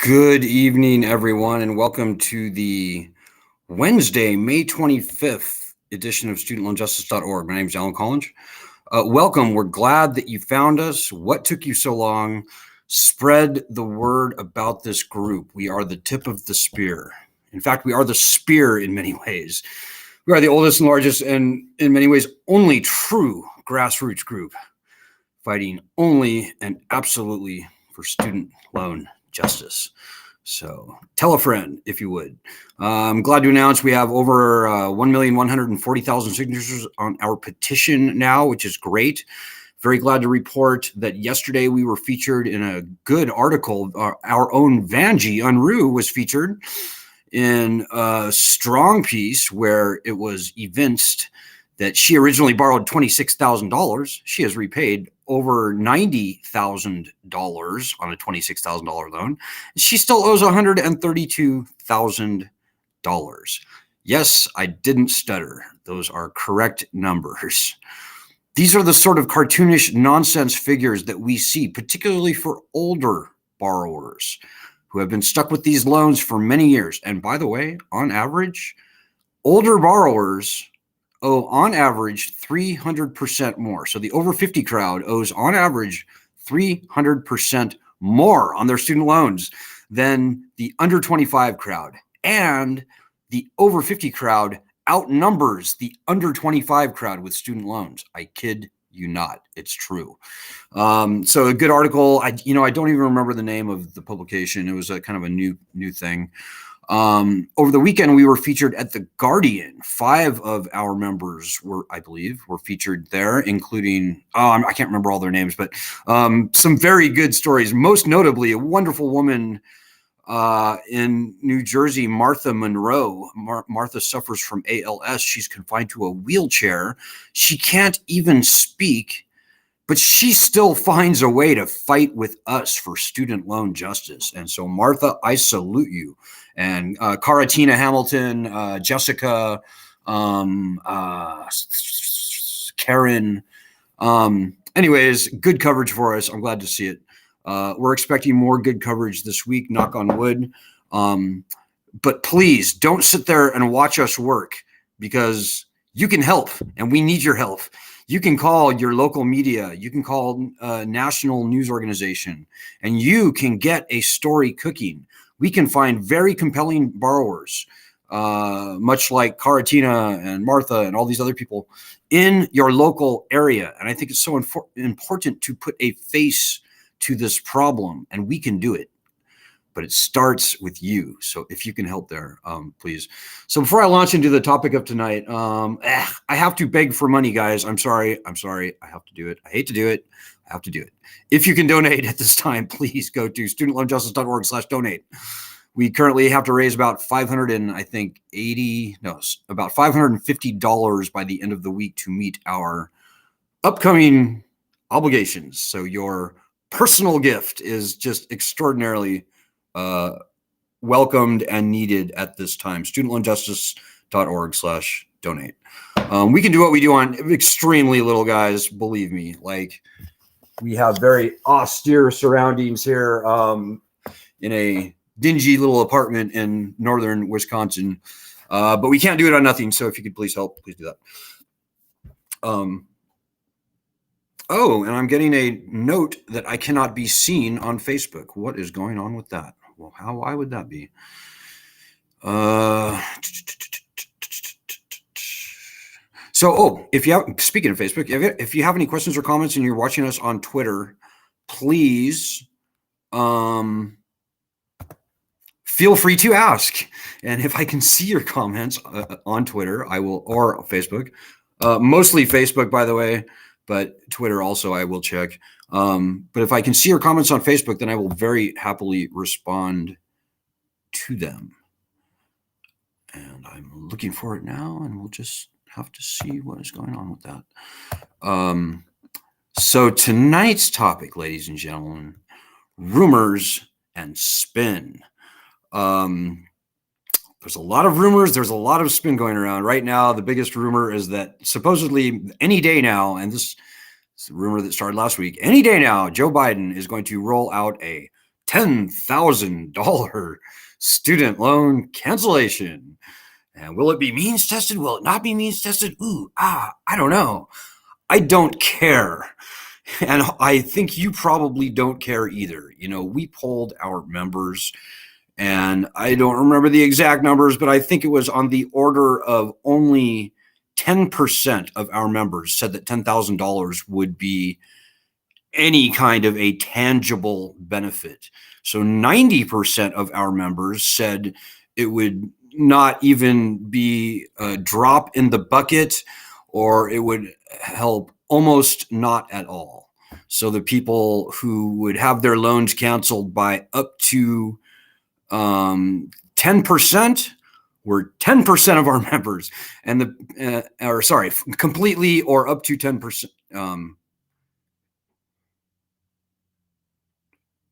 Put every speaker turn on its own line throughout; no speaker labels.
Good evening, everyone, and welcome to the Wednesday, May 25th edition of StudentLoanJustice.org. My name is Alan Collins. Welcome. We're glad that you found us. What took you so long? Spread the word about this group. We are the tip of the spear. In fact, we are the spear in many ways. We are the oldest and largest and in many ways only true grassroots group fighting only and absolutely for student loan justice. So tell a friend if you would. I'm glad to announce we have over 1,140,000 signatures on our petition now, which is great. Very glad to report that yesterday we were featured in a good article. Our own Vanjie Unruh was featured in a strong piece where it was evinced that she originally borrowed $26,000. She has repaid over $90,000 on a $26,000 loan. She still owes $132,000. Yes, I didn't stutter. Those are correct numbers. These are the sort of cartoonish nonsense figures that we see, particularly for older borrowers who have been stuck with these loans for many years. And by the way, on average, older borrowers owe on average 300% more. So the over 50 crowd owes on average 300% more on their student loans than the under 25 crowd. And the over 50 crowd outnumbers the under 25 crowd with student loans. I kid you not. It's true. So a good article. I don't even remember the name of the publication. It was a kind of a new thing. Over the weekend, we were featured at The Guardian. 5 of our members were featured there, including, I can't remember all their names, but some very good stories. Most notably, a wonderful woman in New Jersey, Martha Monroe. Martha suffers from ALS. She's confined to a wheelchair. She can't even speak, but she still finds a way to fight with us for student loan justice. And so, Martha, I salute you. And Caratina Hamilton, Jessica, Karen. Anyways, good coverage for us. I'm glad to see it. We're expecting more good coverage this week, knock on wood. But please don't sit there and watch us work, because you can help and we need your help. You can call your local media, you can call a national news organization, and you can get a story cooking. We can find very compelling borrowers, much like Caratina and Martha and all these other people in your local area. And I think it's so important to put a face to this problem, and we can do it. But it starts with you. So if you can help there, please. So before I launch into the topic of tonight, I have to beg for money, guys. I'm sorry. I have to do it. I hate to do it. I have to do it. If you can donate at this time, please go to studentloanjustice.org/donate. We currently have to raise about $550 by the end of the week to meet our upcoming obligations. So your personal gift is just extraordinarily welcomed and needed at this time. studentloanjustice.org/donate. We can do what we do on extremely little, guys. Believe me. Like, we have very austere surroundings here in a dingy little apartment in northern Wisconsin. But we can't do it on nothing. So if you could please help, please do that. Oh, and I'm getting a note that I cannot be seen on Facebook. What is going on with that? Well, why would that be? Speaking of Facebook, if you have any questions or comments and you're watching us on Twitter, please feel free to ask. And if I can see your comments on Twitter, I will, or Facebook, mostly Facebook, by the way, but Twitter also I will check. But if I can see your comments on Facebook, then I will very happily respond to them. And I'm looking for it now, and we'll just have to see what is going on with that. So tonight's topic, ladies and gentlemen, rumors and spin. There's a lot of rumors. There's a lot of spin going around right now. The biggest rumor is that supposedly any day now, and this is a rumor that started last week, any day now, Joe Biden is going to roll out a $10,000 student loan cancellation. And will it be means tested? Will it not be means tested? I don't know. I don't care. And I think you probably don't care either. We polled our members, and I don't remember the exact numbers, but I think it was on the order of only 10% of our members said that $10,000 would be any kind of a tangible benefit. So 90% of our members said it would not even be a drop in the bucket, or it would help almost not at all. So the people who would have their loans canceled by up to 10% were 10% of our members, and completely or up to 10%.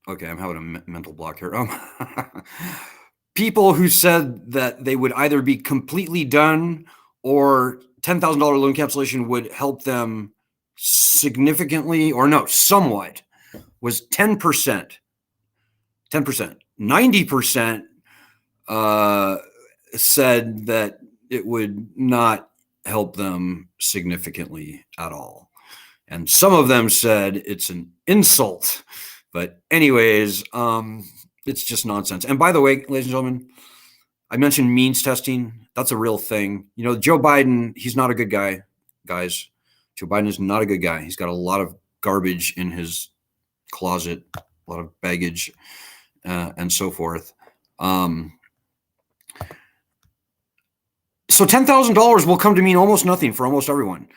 Okay, I'm having a mental block here. People who said that they would either be completely done or $10,000 loan cancellation would help them significantly, or no, somewhat, was 10%. 10%. 90% said that it would not help them significantly at all. And some of them said it's an insult. But anyways, it's just nonsense. And by the way, ladies and gentlemen, I mentioned means testing. That's a real thing. Joe Biden, he's not a good guy, guys. Joe Biden is not a good guy. He's got a lot of garbage in his closet, a lot of baggage, and so forth. So $10,000 will come to mean almost nothing for almost everyone,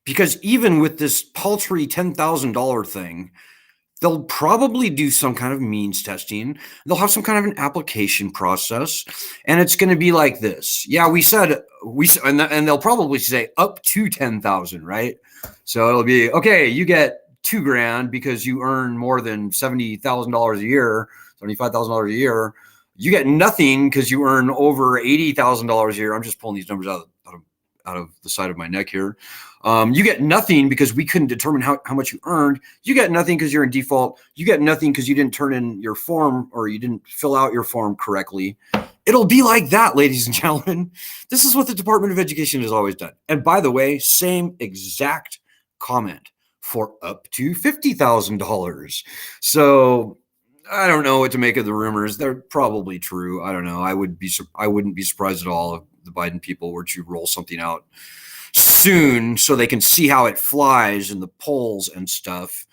because even with this paltry $10,000 thing, they'll probably do some kind of means testing. They'll have some kind of an application process, and it's going to be like this. Yeah, and they'll probably say up to 10,000, right? So it'll be, okay, you get $2,000 because you earn more than $70,000 a year, $75,000 a year. You get nothing because you earn over $80,000 a year. I'm just pulling these numbers out of the side of my neck here. You get nothing because we couldn't determine how much you earned. You get nothing because you're in default. You get nothing because you didn't turn in your form, or you didn't fill out your form correctly. It'll be like that, ladies and gentlemen. This is what the Department of Education has always done. And by the way, same exact comment for up to $50,000. So I don't know what to make of the rumors. They're probably true. I don't know. I wouldn't be surprised at all if the Biden people were to roll something out soon so they can see how it flies in the polls and stuff.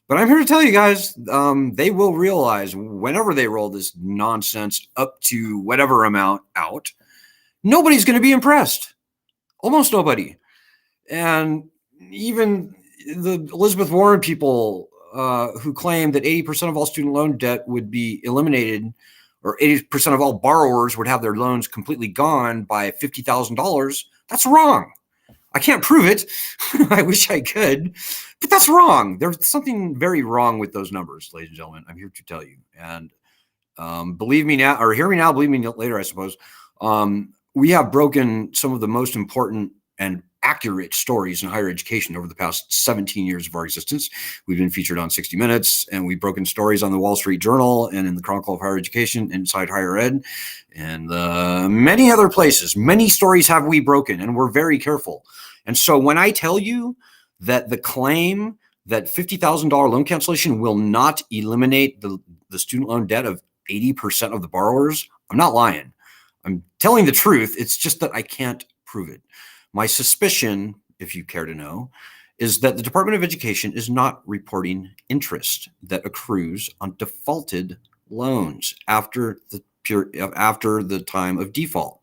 But I'm here to tell you guys, they will realize whenever they roll this nonsense up to whatever amount out, nobody's going to be impressed. Almost nobody. And even the Elizabeth Warren people who claim that 80% of all student loan debt would be eliminated, or 80% of all borrowers would have their loans completely gone by $50,000. That's wrong. I can't prove it. I wish I could, but that's wrong. There's something very wrong with those numbers, ladies and gentlemen. I'm here to tell you. And believe me now, or hear me now, believe me later, I suppose. We have broken some of the most important and accurate stories in higher education over the past 17 years of our existence. We've been featured on 60 Minutes, and we've broken stories on the Wall Street Journal and in the Chronicle of Higher Education, Inside Higher Ed, and many other places. Many stories have we broken, and we're very careful. And so when I tell you that the claim that $50,000 loan cancellation will not eliminate the student loan debt of 80% of the borrowers, I'm not lying. I'm telling the truth. It's just that I can't prove it. My suspicion, if you care to know, is that the Department of Education is not reporting interest that accrues on defaulted loans after the time of default.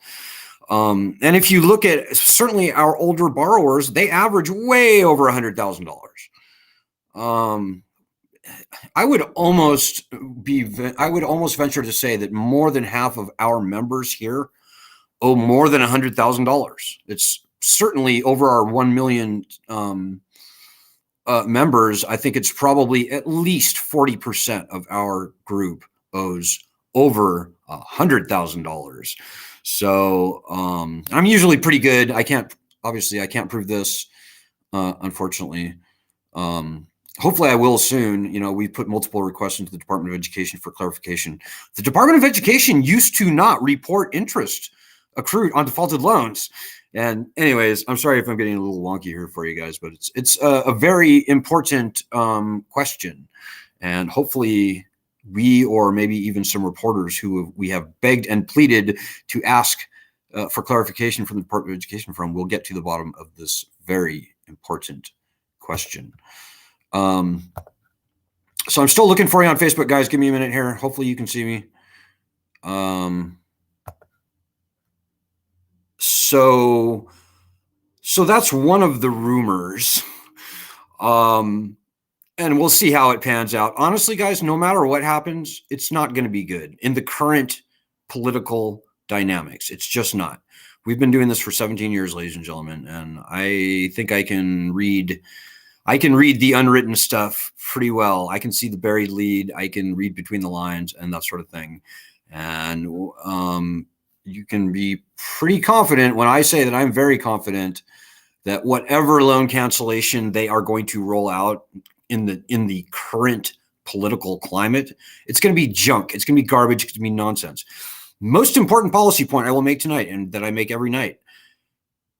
And if you look at certainly our older borrowers, they average way over $100,000. I would almost venture to say that more than half of our members here owe more than $100,000. It's certainly over our 1 million members. I think it's probably at least 40% of our group owes over $100,000. So I'm usually pretty good. I can't prove this, unfortunately. hopefully I will soon. You know, we put multiple requests into the Department of Education for clarification. The Department of Education used to not report interest accrued on defaulted loans. And anyways, I'm sorry if I'm getting a little wonky here for you guys, but it's a very important question. And hopefully we, or maybe even some reporters who we have begged and pleaded to ask for clarification from the Department of Education from, will get to the bottom of this very important question. So I'm still looking for you on Facebook, guys. Give me a minute here. Hopefully you can see me. So that's one of the rumors. And we'll see how it pans out. Honestly, guys, no matter what happens, it's not going to be good in the current political dynamics. It's just not. We've been doing this for 17 years, ladies and gentlemen, and I think I can read the unwritten stuff pretty well. I can see the buried lead. I can read between the lines and that sort of thing. And you can be pretty confident when I say that I'm very confident that whatever loan cancellation they are going to roll out in the current political climate, it's going to be junk. It's going to be garbage. It's going to be nonsense. Most important policy point I will make tonight, and that I make every night: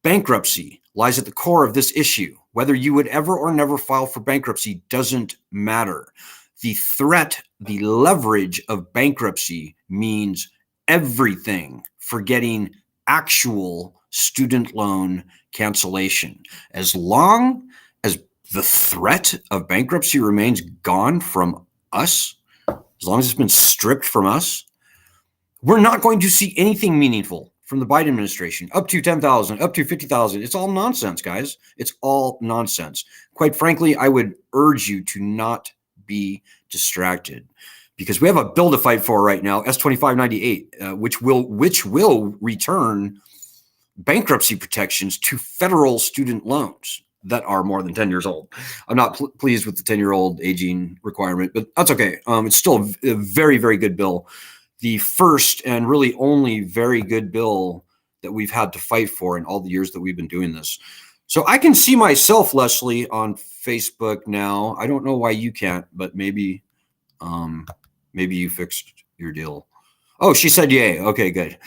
bankruptcy lies at the core of this issue. Whether you would ever or never file for bankruptcy doesn't matter. The threat, the leverage of bankruptcy means everything for getting actual student loan cancellation. As long as the threat of bankruptcy remains gone from us, as long as it's been stripped from us, we're not going to see anything meaningful from the Biden administration. Up to 10,000, up to 50,000. It's all nonsense, guys. It's all nonsense. Quite frankly, I would urge you to not be distracted, because we have a bill to fight for right now, S-2598, which will return bankruptcy protections to federal student loans that are more than 10 years old. I'm not pleased with the 10-year-old aging requirement, but that's okay. It's still a very, very good bill. The first and really only very good bill that we've had to fight for in all the years that we've been doing this. So I can see myself, Leslie, on Facebook now. I don't know why you can't, but maybe you fixed your deal. Oh, she said yay. Okay, good.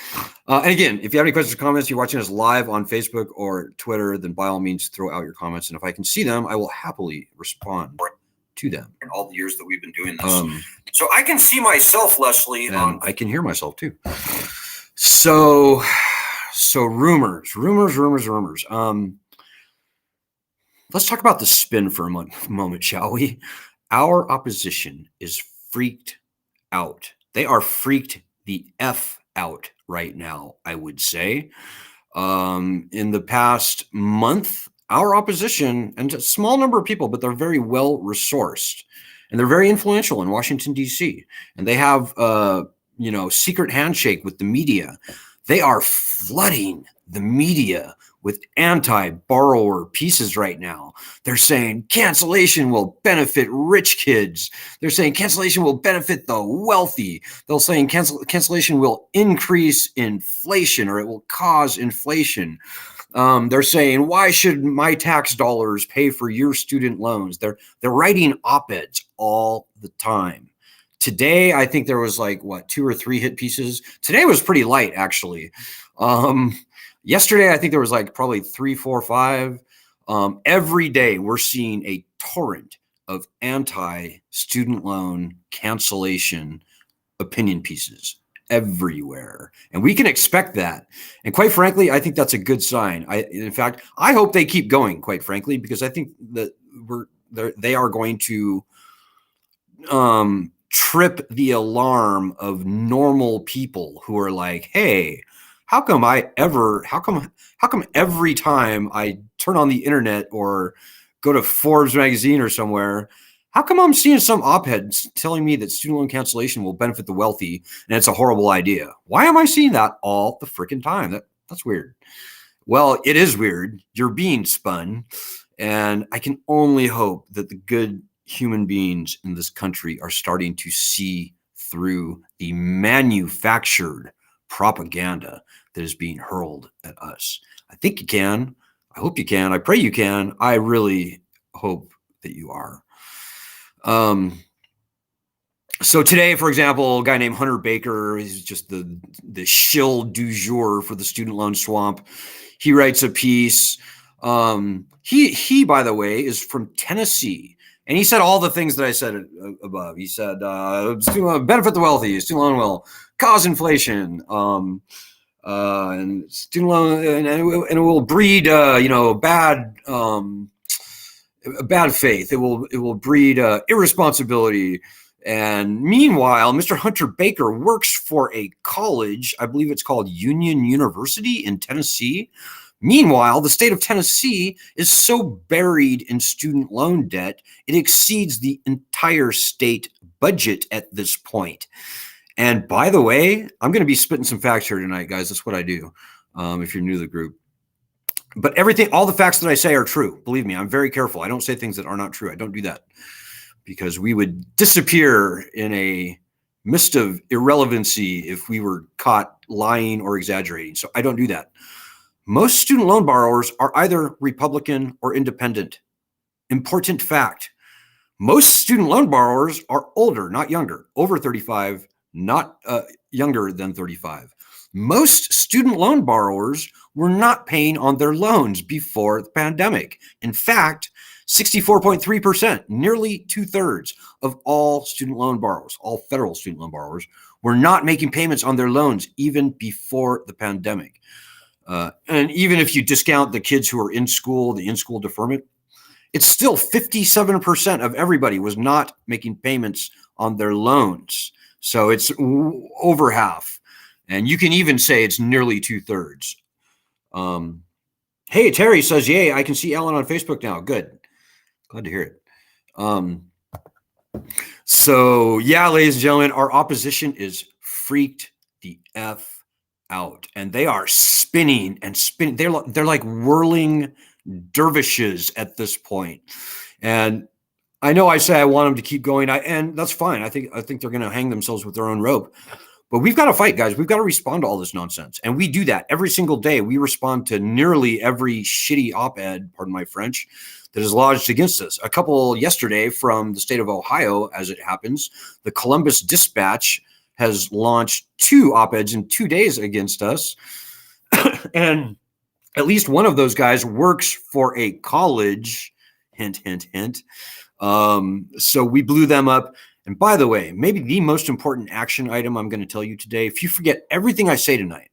And again, if you have any questions or comments, you're watching us live on Facebook or Twitter, then by all means throw out your comments. And if I can see them, I will happily respond to them. In all the years that we've been doing this. So I can see myself, Leslie, and I can hear myself too. So rumors. Let's talk about the spin for a moment, shall we? Our opposition is freaked out. They are freaked the F out right now, I would say. In the past month, our opposition, and a small number of people, but they're very well resourced, and they're very influential in Washington, D.C. And they have, secret handshake with the media. They are flooding the media with anti-borrower pieces right now. They're saying cancellation will benefit rich kids. They're saying cancellation will benefit the wealthy. They're saying cancellation will increase inflation, or it will cause inflation. They're saying, why should my tax dollars pay for your student loans? They're writing op-eds all the time. Today, I think there was 2 or 3 hit pieces. Today was pretty light, actually. Yesterday, I think there was probably 3, 4, 5. Every day, we're seeing a torrent of anti-student loan cancellation opinion pieces everywhere. And we can expect that. And quite frankly, I think that's a good sign. In fact, I hope they keep going, quite frankly, because I think that they are going to trip the alarm of normal people who are like, hey, how come every time I turn on the internet or go to Forbes magazine or somewhere, how come I'm seeing some op-ed telling me that student loan cancellation will benefit the wealthy and it's a horrible idea? Why am I seeing that all the freaking time? That's weird. Well, it is weird. You're being spun. And I can only hope that the good human beings in this country are starting to see through the manufactured propaganda that is being hurled at us. I think you can. I hope you can. I pray you can. I really hope that you are. So today, for example, a guy named Hunter Baker, he's just the shill du jour for the student loan swamp. He writes a piece. He, by the way, is from Tennessee. And he said all the things that I said above. He said, benefit the wealthy, student loan will cause inflation, and student loan, and it will breed, bad faith. It will breed irresponsibility. And meanwhile, Mr. Hunter Baker works for a college, I believe it's called Union University in Tennessee. Meanwhile, the state of Tennessee is so buried in student loan debt, it exceeds the entire state budget at this point. And by the way, I'm going to be spitting some facts here tonight, guys. That's what I do, if you're new to the group. But all the facts that I say are true. Believe me, I'm very careful. I don't say things that are not true. I don't do that because we would disappear in a mist of irrelevancy if we were caught lying or exaggerating. So I don't do that. Most student loan borrowers are either Republican or independent. Important fact. Most student loan borrowers are older, not younger, over 35, not younger than 35. Most student loan borrowers were not paying on their loans before the pandemic. In fact, 64.3%, nearly 2/3 of all student loan borrowers, all federal student loan borrowers, were not making payments on their loans even before the pandemic. And even if you discount the kids who are in school, the in-school deferment, it's still 57% of everybody was not making payments on their loans. So it's over half. And you can even say it's nearly 2/3. Hey, Terry says, yay, I can see Alan on Facebook now. Good. Glad to hear it. So yeah, ladies and gentlemen, our opposition is freaked the F out. And they are spinning and spinning. They're like whirling dervishes at this point. And I know I say I want them to keep going, and that's fine. I think they're going to hang themselves with their own rope. But we've got to fight, guys. We've got to respond to all this nonsense. And we do that every single day. We respond to nearly every shitty op-ed, pardon my French, that is lodged against us. A couple yesterday from the state of Ohio, as it happens. The Columbus Dispatch has launched 2 op-eds in 2 days against us. And at least one of those guys works for a college. Hint, hint, hint. So we blew them up. And by the way, maybe the most important action item I'm going to tell you today, if you forget everything I say tonight,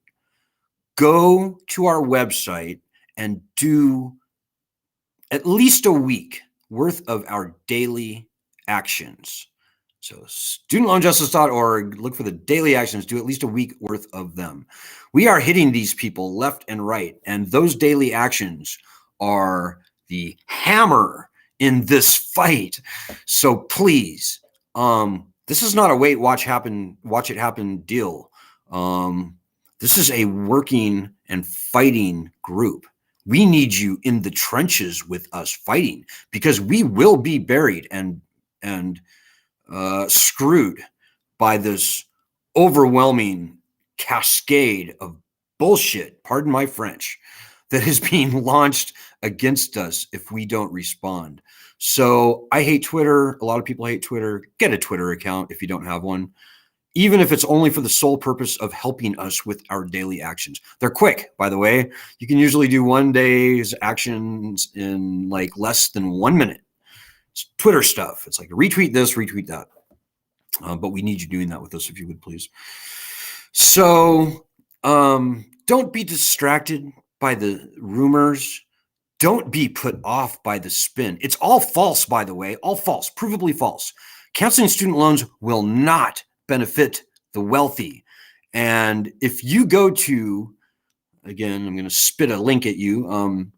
go to our website and do at least a week worth of our daily actions. So studentloanjustice.org, look for the daily actions, do at least a week worth of them. We are hitting these people left and right, and those daily actions are the hammer in this fight. So please, this is not a wait, watch it happen deal. This is a working and fighting group. We need you in the trenches with us fighting, because we will be buried and screwed by this overwhelming cascade of bullshit, pardon my French, that is being launched against us if we don't respond. So I hate Twitter. A lot of people hate Twitter. Get a Twitter account if you don't have one, even if it's only for the sole purpose of helping us with our daily actions. They're quick, by the way. You can usually do one day's actions in like less than 1 minute. It's Twitter stuff. It's like retweet this, retweet that. But we need you doing that with us if you would, please. So don't be distracted by the rumors. Don't be put off by the spin. It's all false, by the way, all false, provably false. Canceling student loans will not benefit the wealthy. And if you go to, again, I'm going to spit a link at you.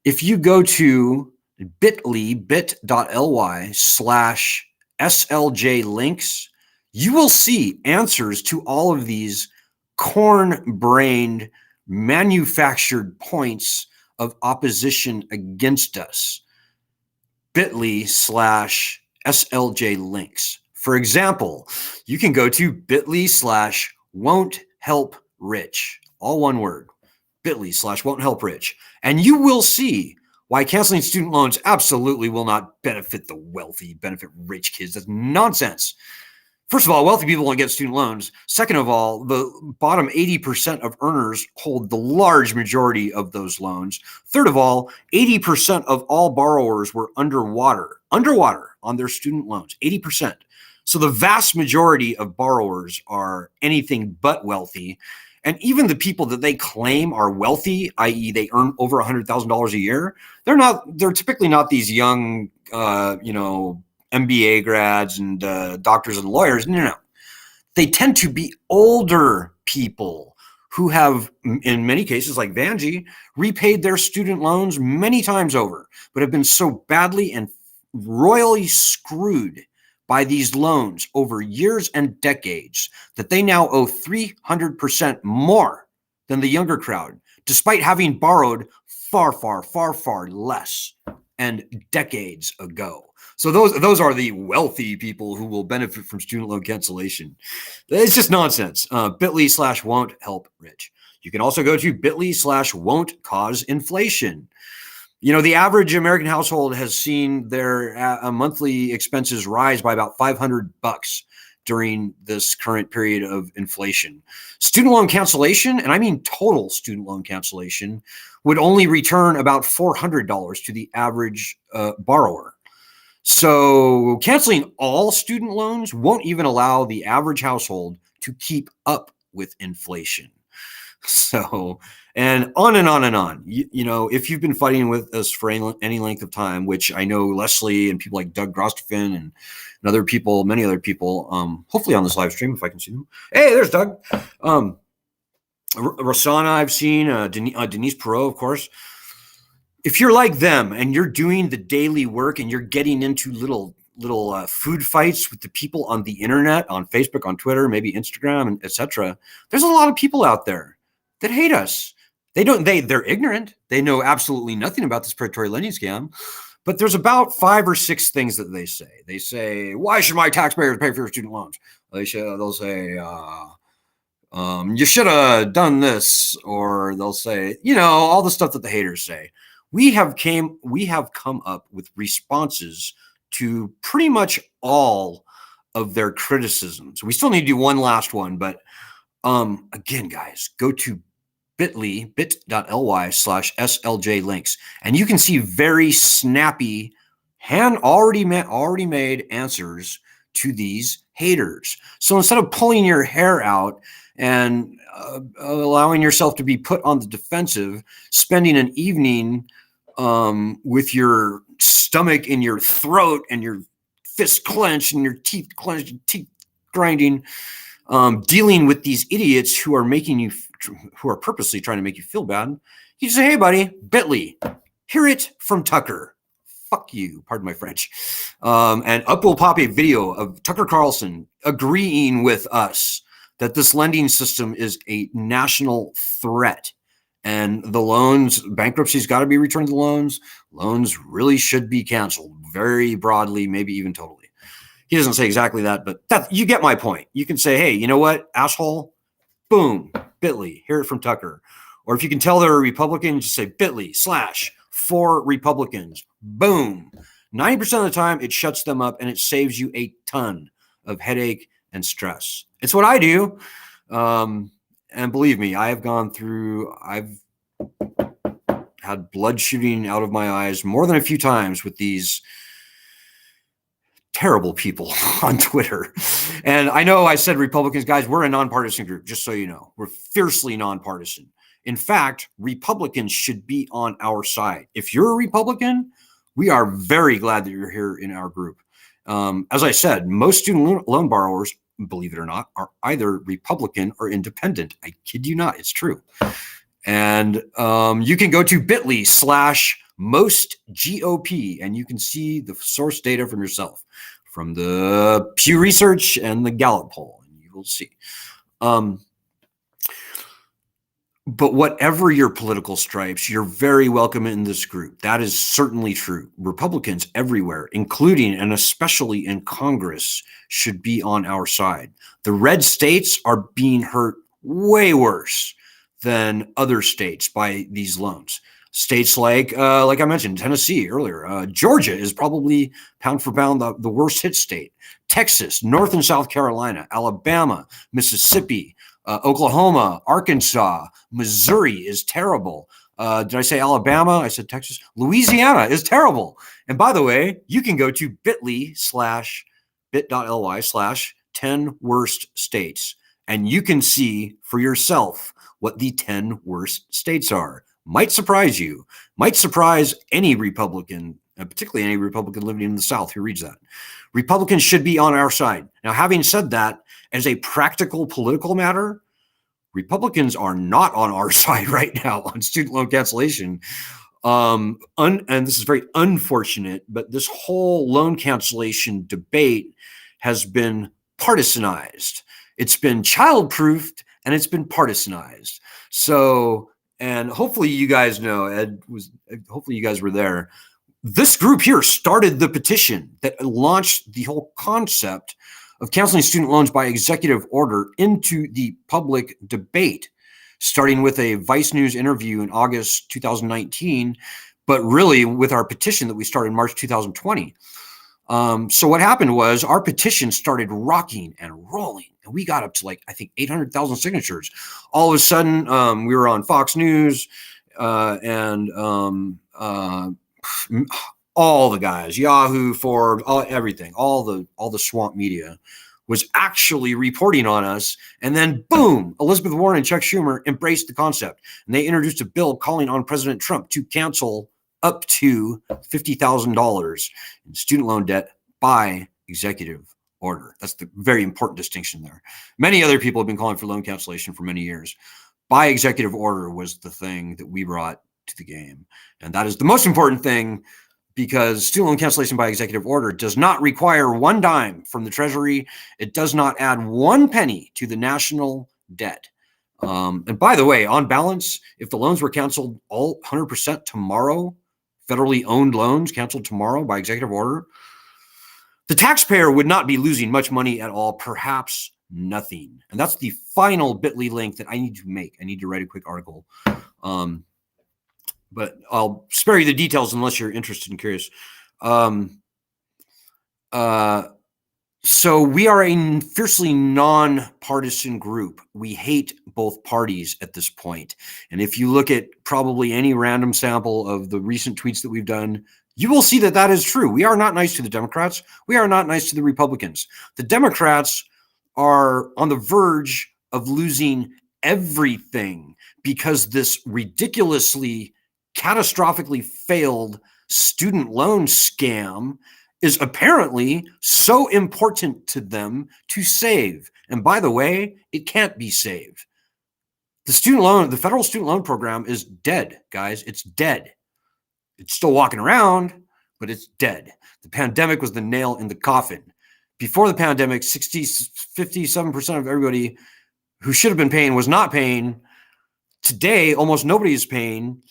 If you go to bit.ly/SLJ links, you will see answers to all of these corn-brained, manufactured points of opposition against us. bit.ly/SLJ links. For example, you can go to bit.ly/won't-help-rich, all one word, bit.ly/won't-help-rich, and you will see Why canceling student loans absolutely will not benefit the wealthy, benefit rich kids. That's nonsense. First of all, wealthy people don't get student loans. Second of all, the bottom 80% of earners hold the large majority of those loans. Third of all, 80% of all borrowers were underwater on their student loans, 80%. So the vast majority of borrowers are anything but wealthy. And even the people that they claim are wealthy, i.e. they earn over $100,000 a year, they're typically not these young, MBA grads and doctors and lawyers. No. They tend to be older people who have, in many cases like Vanjie, repaid their student loans many times over, but have been so badly and royally screwed by these loans over years and decades that they now owe 300% more than the younger crowd, despite having borrowed far, far, far, far less and decades ago. So those are the wealthy people who will benefit from student loan cancellation. It's just nonsense. bit.ly/won't help rich. You can also go to bit.ly/won't cause inflation. The average American household has seen their monthly expenses rise by about $500 during this current period of inflation. Student loan cancellation, and I mean total student loan cancellation, would only return about $400 to the average borrower. So canceling all student loans won't even allow the average household to keep up with inflation. So, and on and on and on. If you've been fighting with us for any length of time, which I know Leslie and people like Doug Grostefan and other people, many other people, hopefully on this live stream, if I can see them. Hey, there's Doug. Rosanna, I've seen, Denise Perot, of course. If you're like them and you're doing the daily work and you're getting into little food fights with the people on the internet, on Facebook, on Twitter, maybe Instagram, and etc., there's a lot of people out there that hate us. They're ignorant. They know absolutely nothing about this predatory lending scam. But there's about 5 or 6 things that they say. They say, why should my taxpayers pay for your student loans? They'll say, you should have done this, or they'll say, all the stuff that the haters say. We have come up with responses to pretty much all of their criticisms. We still need to do one last one, but again, guys, go to bit.ly/SLJ links, and you can see very snappy, already made answers to these haters. So instead of pulling your hair out and allowing yourself to be put on the defensive, spending an evening with your stomach in your throat and your fists clenched and your teeth clenched, teeth grinding, dealing with these idiots who are purposely trying to make you feel bad, you say, hey, buddy, Bitly, hear it from Tucker. Fuck you, pardon my French. And up will pop a video of Tucker Carlson agreeing with us that this lending system is a national threat. And the loans, bankruptcy's got to be returned to the loans. Loans really should be canceled very broadly, maybe even totally. He doesn't say exactly that, but you get my point. You can say, hey, you know what, asshole? Boom, Bitly, hear it from Tucker. Or if you can tell they're a Republican, just say Bitly/for Republicans. Boom. 90% of the time, it shuts them up and it saves you a ton of headache and stress. It's what I do. And believe me, I've had blood shooting out of my eyes more than a few times with these terrible people on Twitter. And I know I said Republicans, guys, we're a nonpartisan group, just so you know. We're fiercely nonpartisan. In fact, Republicans should be on our side. If you're a Republican, we are very glad that you're here in our group. As I said, most student loan borrowers, believe it or not, are either Republican or independent. I kid you not, it's true. And you can go to bit.ly/most GOP and you can see the source data from yourself, from the Pew Research and the Gallup poll, and you will see. But whatever your political stripes, you're very welcome in this group. That is certainly true. Republicans everywhere, including and especially in Congress, should be on our side. The red states are being hurt way worse than other states by these loans. States like I mentioned, Tennessee earlier. Georgia is probably pound for pound the worst hit state. Texas, North and South Carolina, Alabama, Mississippi, Oklahoma, Arkansas, Missouri is terrible. Did I say Alabama? I said Texas. Louisiana is terrible. And by the way, you can go to bit.ly/10 worst states, and you can see for yourself what the 10 worst states are. Might surprise you, might surprise any Republican, particularly any Republican living in the South who reads that. Republicans should be on our side. Now, having said that, as a practical political matter, Republicans are not on our side right now on student loan cancellation. And this is very unfortunate, but this whole loan cancellation debate has been partisanized. It's been child-proofed and it's been partisanized. So, and hopefully you guys know, hopefully you guys were there. This group here started the petition that launched the whole concept of canceling student loans by executive order into the public debate, starting with a Vice News interview in August 2019, but really with our petition that we started in March 2020. So what happened was our petition started rocking and rolling, and we got up to like, I think 800,000 signatures. All of a sudden, we were on Fox News and all the guys, Yahoo, Forbes, everything, all the swamp media was actually reporting on us. And then boom, Elizabeth Warren and Chuck Schumer embraced the concept, and they introduced a bill calling on President Trump to cancel up to $50,000 in student loan debt by executive order. That's the very important distinction there. Many other people have been calling for loan cancellation for many years. By executive order was the thing that we brought to the game. And that is the most important thing, because student loan cancellation by executive order does not require one dime from the Treasury. It does not add one penny to the national debt. And by the way, on balance, if the loans were canceled all 100% tomorrow, federally owned loans canceled tomorrow by executive order, the taxpayer would not be losing much money at all, perhaps nothing. And that's the final bit.ly link that I need to make. I need to write a quick article. But I'll spare you the details unless you're interested and curious. So we are a fiercely nonpartisan group. We hate both parties at this point. And if you look at probably any random sample of the recent tweets that we've done, you will see that that is true. We are not nice to the Democrats. We are not nice to the Republicans. The Democrats are on the verge of losing everything because this ridiculously, catastrophically failed student loan scam is apparently so important to them to save. And by the way, it can't be saved. The federal student loan program is dead, guys. It's dead. It's still walking around, but it's dead. The pandemic was the nail in the coffin. Before the pandemic, 57% of everybody who should have been paying was not paying. Today, almost nobody is paying.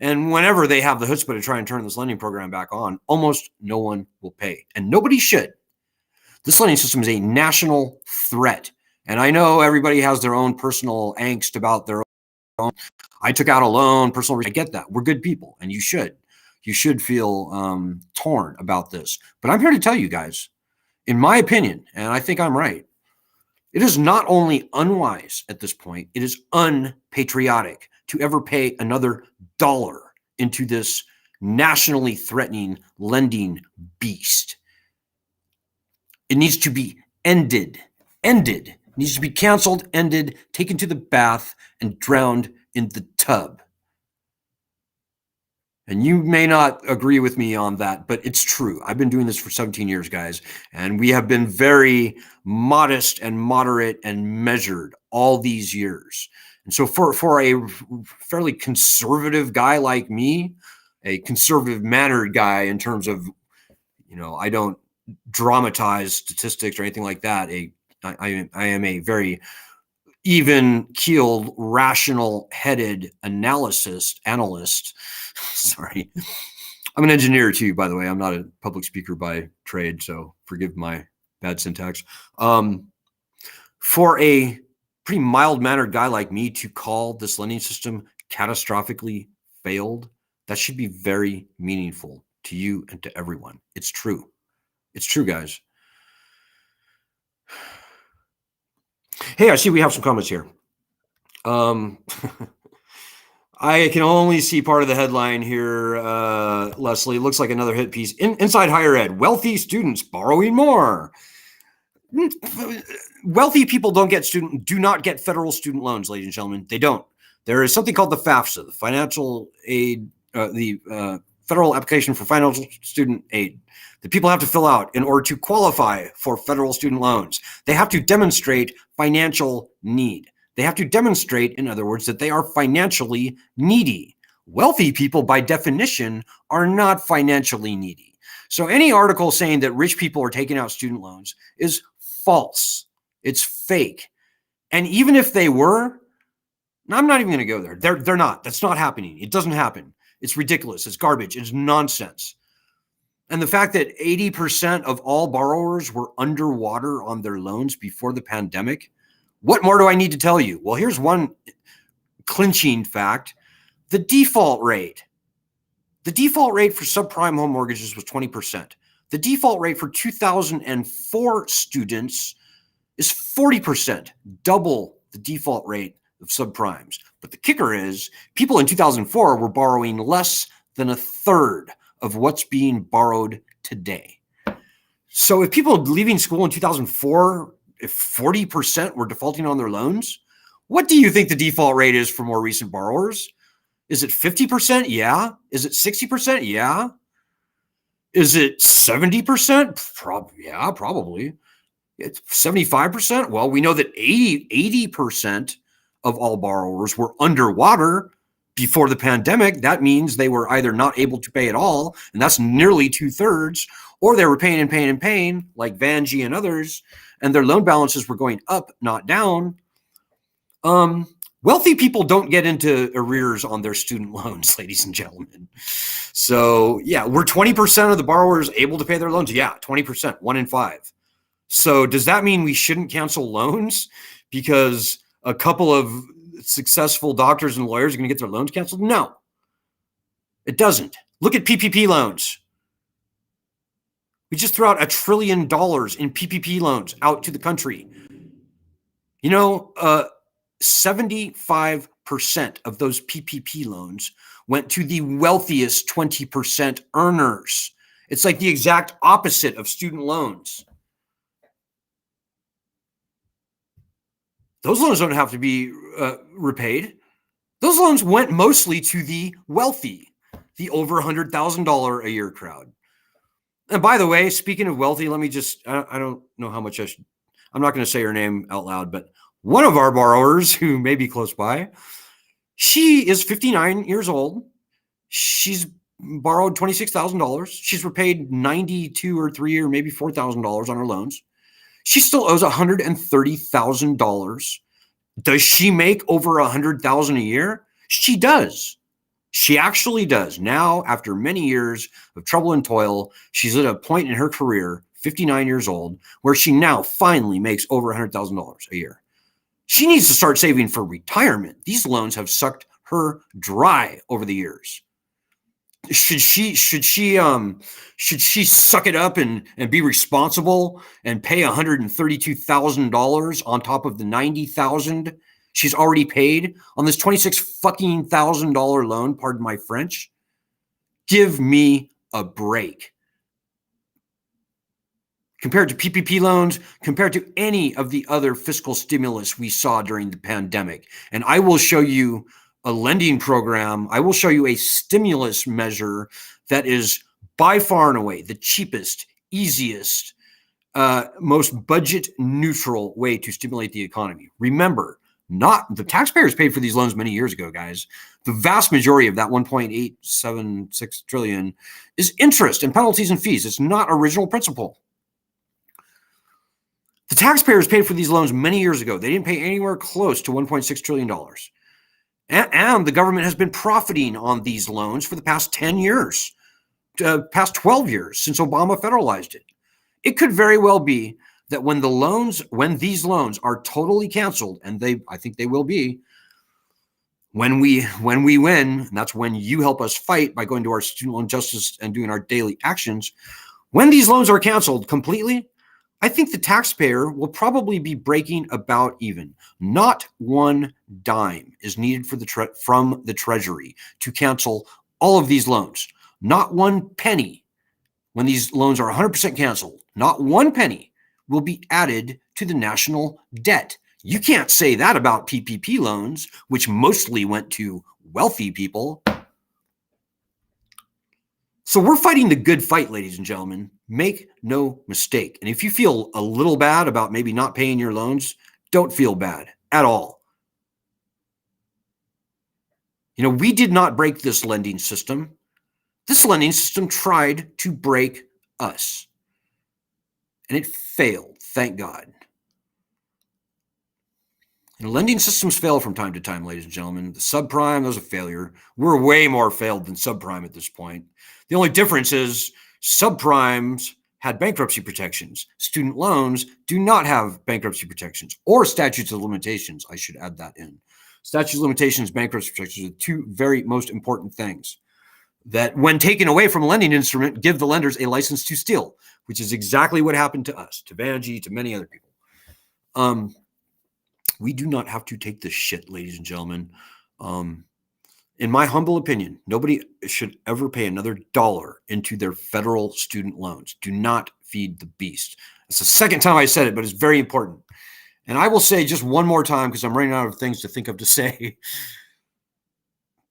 And whenever they have the chutzpah to try and turn this lending program back on, almost no one will pay. And nobody should. This lending system is a national threat. And I know everybody has their own personal angst about their own. I took out a loan, I get that. We're good people, and you should. You should feel torn about this. But I'm here to tell you guys, in my opinion, and I think I'm right, it is not only unwise at this point, it is unpatriotic to ever pay another dollar into this nationally threatening lending beast. It needs to be ended. It needs to be canceled, ended, taken to the bath, and drowned in the tub. And you may not agree with me on that, but it's true. I've been doing this for 17 years, guys, and we have been very modest and moderate and measured all these years. And so for a fairly conservative guy like me, a conservative mannered guy in terms of, I don't dramatize statistics or anything like that. I am a very even-keeled, rational-headed analyst. Sorry. I'm an engineer too, by the way. I'm not a public speaker by trade, so forgive my bad syntax. For a pretty mild-mannered guy like me to call this lending system catastrophically failed, That should be very meaningful to you and to everyone. It's true. It's true, guys. Hey, I see we have some comments here. I can only see part of the headline here, Leslie. Looks like another hit piece. Inside Higher Ed, wealthy students borrowing more. Wealthy people do not get federal student loans, ladies and gentlemen. They don't. There is something called the FAFSA, the Financial Aid, the Federal Application for Financial Student Aid, that people have to fill out in order to qualify for federal student loans. They have to demonstrate financial need. They have to demonstrate, in other words, that they are financially needy. Wealthy people, by definition, are not financially needy. So any article saying that rich people are taking out student loans is false. It's fake. And even if they were, I'm not even going to go there. They're not. That's not happening. It doesn't happen. It's ridiculous. It's garbage. It's nonsense. And the fact that 80% of all borrowers were underwater on their loans before the pandemic, what more do I need to tell you? Well, here's one clinching fact. The default rate for subprime home mortgages was 20%. The default rate for 2004 students is 40%, double the default rate of subprimes. But the kicker is people in 2004 were borrowing less than a third of what's being borrowed today. So if people leaving school in 2004, if 40% were defaulting on their loans, what do you think the default rate is for more recent borrowers? Is it 50%? Yeah. Is it 60%? Yeah. Is it 70%? Yeah, probably. It's 75%. Well, we know that 80% of all borrowers were underwater before the pandemic. That means they were either not able to pay at all, and that's nearly 2/3, or they were paying and paying and paying, like Vanjie and others, and their loan balances were going up, not down. Wealthy people don't get into arrears on their student loans, ladies and gentlemen. So yeah, were 20% of the borrowers able to pay their loans? Yeah, 20%, 1 in 5. So does that mean we shouldn't cancel loans because a couple of successful doctors and lawyers are going to get their loans canceled? No, it doesn't. Look at PPP loans. We just threw out $1 trillion in PPP loans out to the country. 75% of those PPP loans went to the wealthiest 20% earners. It's like the exact opposite of student loans. Those loans don't have to be repaid. Those loans went mostly to the wealthy, the over $100,000 a year crowd. And by the way, speaking of wealthy, let me just, I don't know how much I'm not going to say her name out loud, but one of our borrowers who may be close by, she is 59 years old. She's borrowed $26,000. She's repaid $92 or $3 or maybe $4,000 on her loans. She still owes $130,000. Does she make over $100,000 a year? She does. She actually does. Now, after many years of trouble and toil, she's at a point in her career, 59 years old, where she now finally makes over $100,000 a year. She needs to start saving for retirement. These loans have sucked her dry over the years. Should she suck it up and be responsible and pay $132,000 on top of the $90,000 she's already paid on this $26,000 loan? Pardon my French. Give me a break. Compared to PPP loans, compared to any of the other fiscal stimulus we saw during the pandemic. And I will show you a lending program. I will show you a stimulus measure that is by far and away the cheapest, easiest, most budget neutral way to stimulate the economy. Remember, not the taxpayers paid for these loans many years ago, guys. The vast majority of that 1.876 trillion is interest and penalties and fees. It's not original principal. The taxpayers paid for these loans many years ago. They didn't pay anywhere close to $1.6 trillion. And the government has been profiting on these loans for the past 10 years, past 12 years since Obama federalized it. It could very well be that when these loans are totally canceled, and I think they will be, When we win, and that's when you help us fight by going to our student loan justice and doing our daily actions. When these loans are canceled completely, I think the taxpayer will probably be breaking about even. Not one dime is needed from the Treasury to cancel all of these loans. Not one penny. When these loans are 100% canceled, not one penny will be added to the national debt. You can't say that about PPP loans, which mostly went to wealthy people. So we're fighting the good fight, ladies and gentlemen. Make no mistake. And if you feel a little bad about maybe not paying your loans, don't feel bad at all. You know, we did not break this lending system. This lending system tried to break us. And it failed, thank God. And lending systems fail from time to time, ladies and gentlemen. The subprime, that was a failure. We're way more failed than subprime at this point. The only difference is subprimes had bankruptcy protections. Student loans do not have bankruptcy protections or statutes of limitations. I should add that in. Statutes of limitations, bankruptcy protections are the two very most important things that, when taken away from a lending instrument, give the lenders a license to steal, which is exactly what happened to us, to Vanjie, to many other people. We do not have to take this shit, ladies and gentlemen. In my humble opinion, nobody should ever pay another dollar into their federal student loans. Do not feed the beast. It's the second time I said it, but it's very important. And I will say just one more time, because I'm running out of things to think of to say.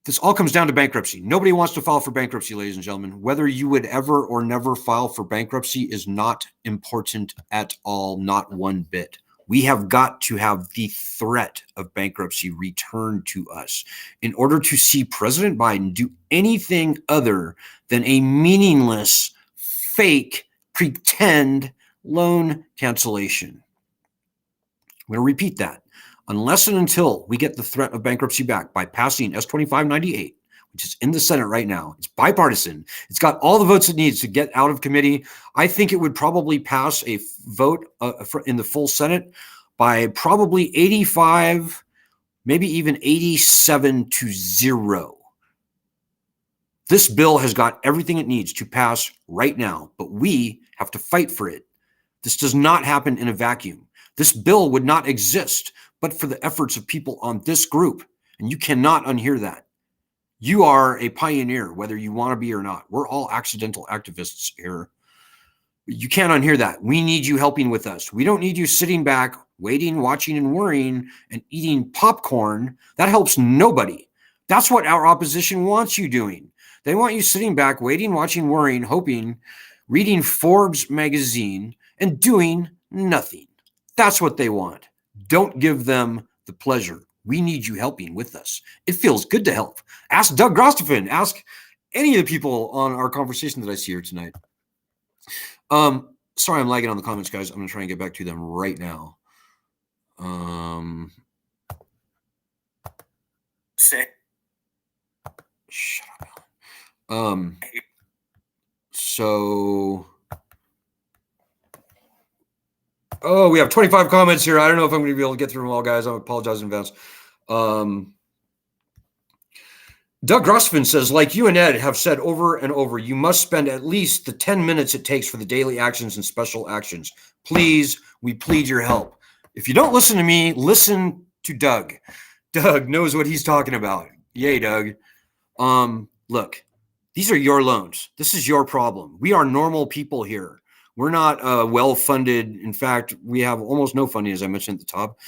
This all comes down to bankruptcy. Nobody wants to file for bankruptcy, ladies and gentlemen. Whether you would ever or never file for bankruptcy is not important at all, not one bit. We have got to have the threat of bankruptcy returned to us in order to see President Biden do anything other than a meaningless, fake, pretend loan cancellation. I'm going to repeat that. Unless and until we get the threat of bankruptcy back by passing S-2598, which is in the Senate right now. It's bipartisan. It's got all the votes it needs to get out of committee. I think it would probably pass a vote in the full Senate by probably 85, maybe even 87-0. This bill has got everything it needs to pass right now, but we have to fight for it. This does not happen in a vacuum. This bill would not exist but for the efforts of people on this group, and you cannot unhear that. You are a pioneer, whether you want to be or not. We're all accidental activists here. You can't unhear that. We need you helping with us. We don't need you sitting back, waiting, watching, and worrying, and eating popcorn. That helps nobody. That's what our opposition wants you doing. They want you sitting back, waiting, watching, worrying, hoping, reading Forbes magazine, and doing nothing. That's what they want. Don't give them the pleasure. We need you helping with us. It feels good to help. Ask Doug Grostefan. Ask any of the people on our conversation that I see here tonight. Sorry, I'm lagging on the comments, guys. I'm going to try and get back to them right now. Shut up. We have 25 comments here. I don't know if I'm going to be able to get through them all, guys. I apologize in advance. Doug Grostefan says, like you and Ed have said over and over, you must spend at least the 10 minutes it takes for the daily actions and special actions. Please, we plead your help. If you don't listen to me, listen to Doug. Doug knows what he's talking about. Yay, Doug. Look, these are your loans. This is your problem. We are normal people here. We're not well-funded. In fact, we have almost no funding, as I mentioned at the top.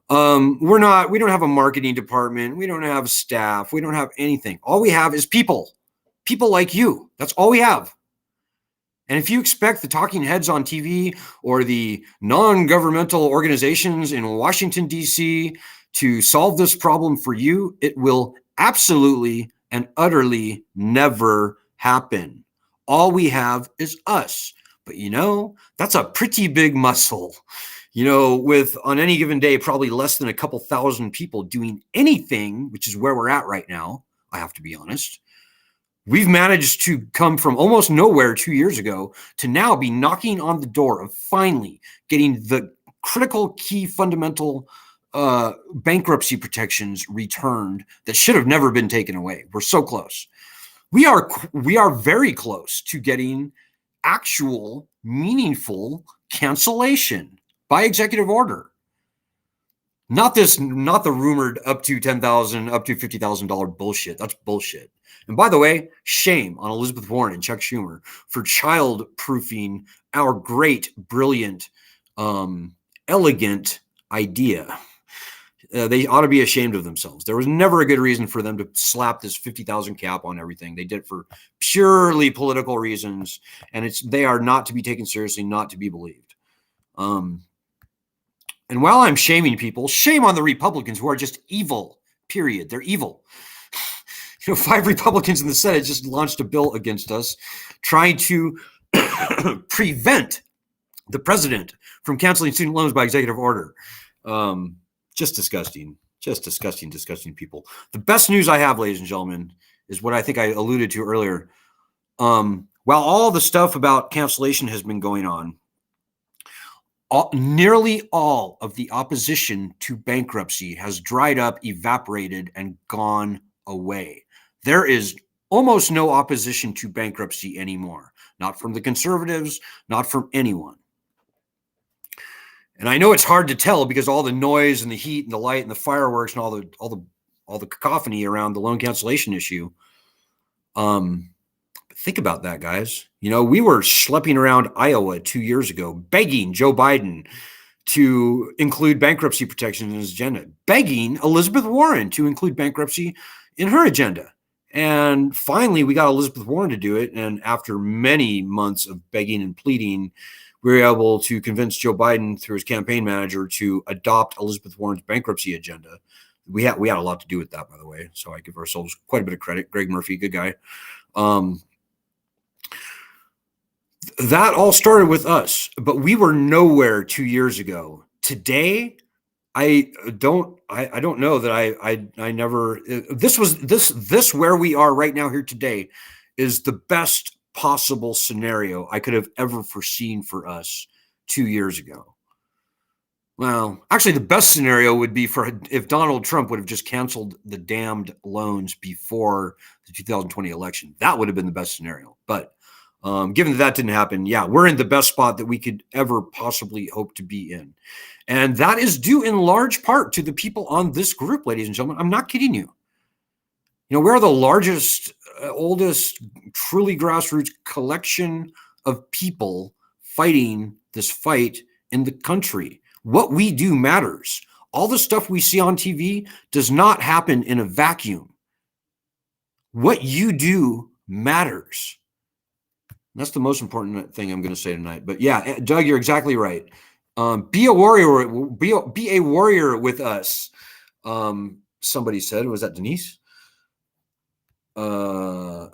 We don't have a marketing department. We don't have staff. We don't have anything. All we have is people like you. That's all we have. And if you expect the talking heads on TV or the non-governmental organizations in Washington, D.C. to solve this problem for you, it will absolutely and utterly never happen. All we have is us. But that's a pretty big muscle. With on any given day, probably less than a couple thousand people doing anything, which is where we're at right now, I have to be honest. We've managed to come from almost nowhere 2 years ago to now be knocking on the door of finally getting the critical, key, fundamental bankruptcy protections returned that should have never been taken away. We're so close. We are very close to getting actual meaningful cancellation by executive order. Not the rumored up to $10,000, up to $50,000 bullshit. That's bullshit. And by the way, shame on Elizabeth Warren and Chuck Schumer for child-proofing our great, brilliant, elegant idea. They ought to be ashamed of themselves. There was never a good reason for them to slap this 50,000 cap on everything. They did it for purely political reasons, and they are not to be taken seriously, not to be believed. And while I'm shaming people, shame on the Republicans who are just evil, period. They're evil. 5 Republicans in the Senate just launched a bill against us trying to prevent the president from canceling student loans by executive order. Just disgusting people. The best news I have, ladies and gentlemen, is what I think I alluded to earlier. While all the stuff about cancellation has been going on, nearly all of the opposition to bankruptcy has dried up, evaporated, and gone away. There is almost no opposition to bankruptcy anymore. Not from the conservatives, not from anyone. And I know it's hard to tell because all the noise and the heat and the light and the fireworks and all the cacophony around the loan cancellation issue. Think about that, guys. We were schlepping around Iowa 2 years ago, begging Joe Biden to include bankruptcy protection in his agenda, begging Elizabeth Warren to include bankruptcy in her agenda. And finally, we got Elizabeth Warren to do it. And after many months of begging and pleading, we were able to convince Joe Biden through his campaign manager to adopt Elizabeth Warren's bankruptcy agenda. We had a lot to do with that, by the way. So I give ourselves quite a bit of credit. Greg Murphy, good guy. That all started with us, but we were nowhere 2 years ago. Today, I don't know that I never, this where we are right now here today is the best possible scenario I could have ever foreseen for us 2 years ago. Well, actually the best scenario would be if Donald Trump would have just canceled the damned loans before the 2020 election. That would have been the best scenario. But given that didn't happen, yeah, we're in the best spot that we could ever possibly hope to be in. And that is due in large part to the people on this group, ladies and gentlemen. I'm not kidding you. We're the largest, oldest, truly grassroots collection of people fighting this fight in the country. What we do matters. All the stuff we see on TV does not happen in a vacuum. What you do matters. That's the most important thing I'm going to say tonight. But yeah, Doug, you're exactly right. Be a warrior. Be a warrior with us. Somebody said, was that Denise? My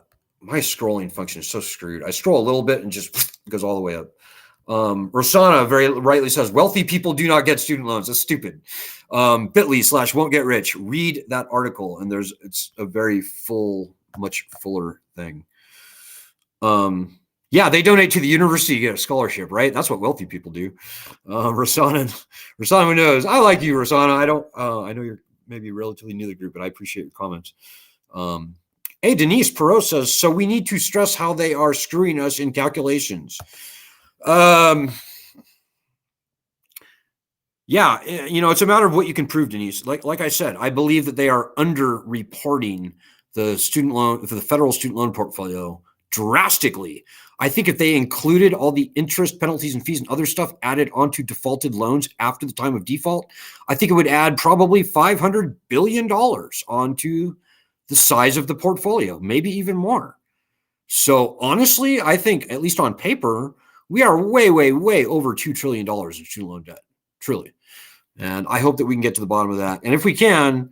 scrolling function is so screwed. I scroll a little bit and just goes all the way up. Rosanna very rightly says, wealthy people do not get student loans. That's stupid. bit.ly/won't get rich. Read that article. And it's a very much fuller thing. Yeah, they donate to the university to get a scholarship, right? That's what wealthy people do. Rosanna knows. I like you, Rosanna. I know you're maybe relatively new to the group, but I appreciate your comments. Hey, Denise Perot says, so we need to stress how they are screwing us in calculations. Yeah, it's a matter of what you can prove, Denise. Like I said, I believe that they are under-reporting the federal student loan portfolio drastically. I think if they included all the interest, penalties, and fees and other stuff added onto defaulted loans after the time of default, I think it would add probably $500 billion onto the size of the portfolio, maybe even more. So honestly, I think, at least on paper, we are way, way, way over $2 trillion in student loan debt, truly. And I hope that we can get to the bottom of that. And if we can,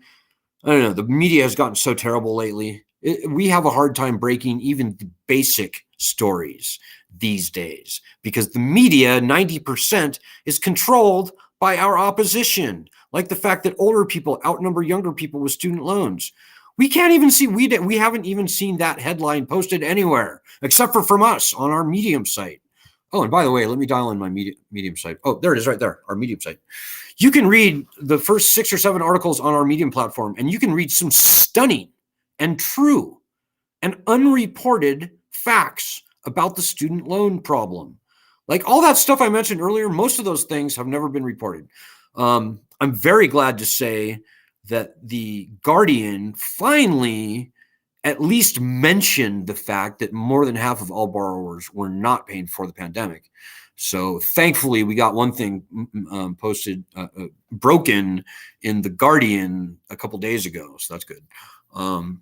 I don't know, the media has gotten so terrible lately. We have a hard time breaking even the basic stories these days because the media, 90%, is controlled by our opposition. Like the fact that older people outnumber younger people with student loans. We can't even see, we haven't even seen that headline posted anywhere except for from us on our Medium site. Oh, and by the way, let me dial in my Medium site. Oh, there it is right there, our Medium site. You can read the first 6 or 7 articles on our Medium platform, and you can read some stunning and true and unreported facts about the student loan problem. Like all that stuff I mentioned earlier, most of those things have never been reported. I'm very glad to say that the Guardian finally at least mentioned the fact that more than half of all borrowers were not paying for the pandemic. So thankfully, we got one thing posted, broken in the Guardian a couple days ago. So that's good. And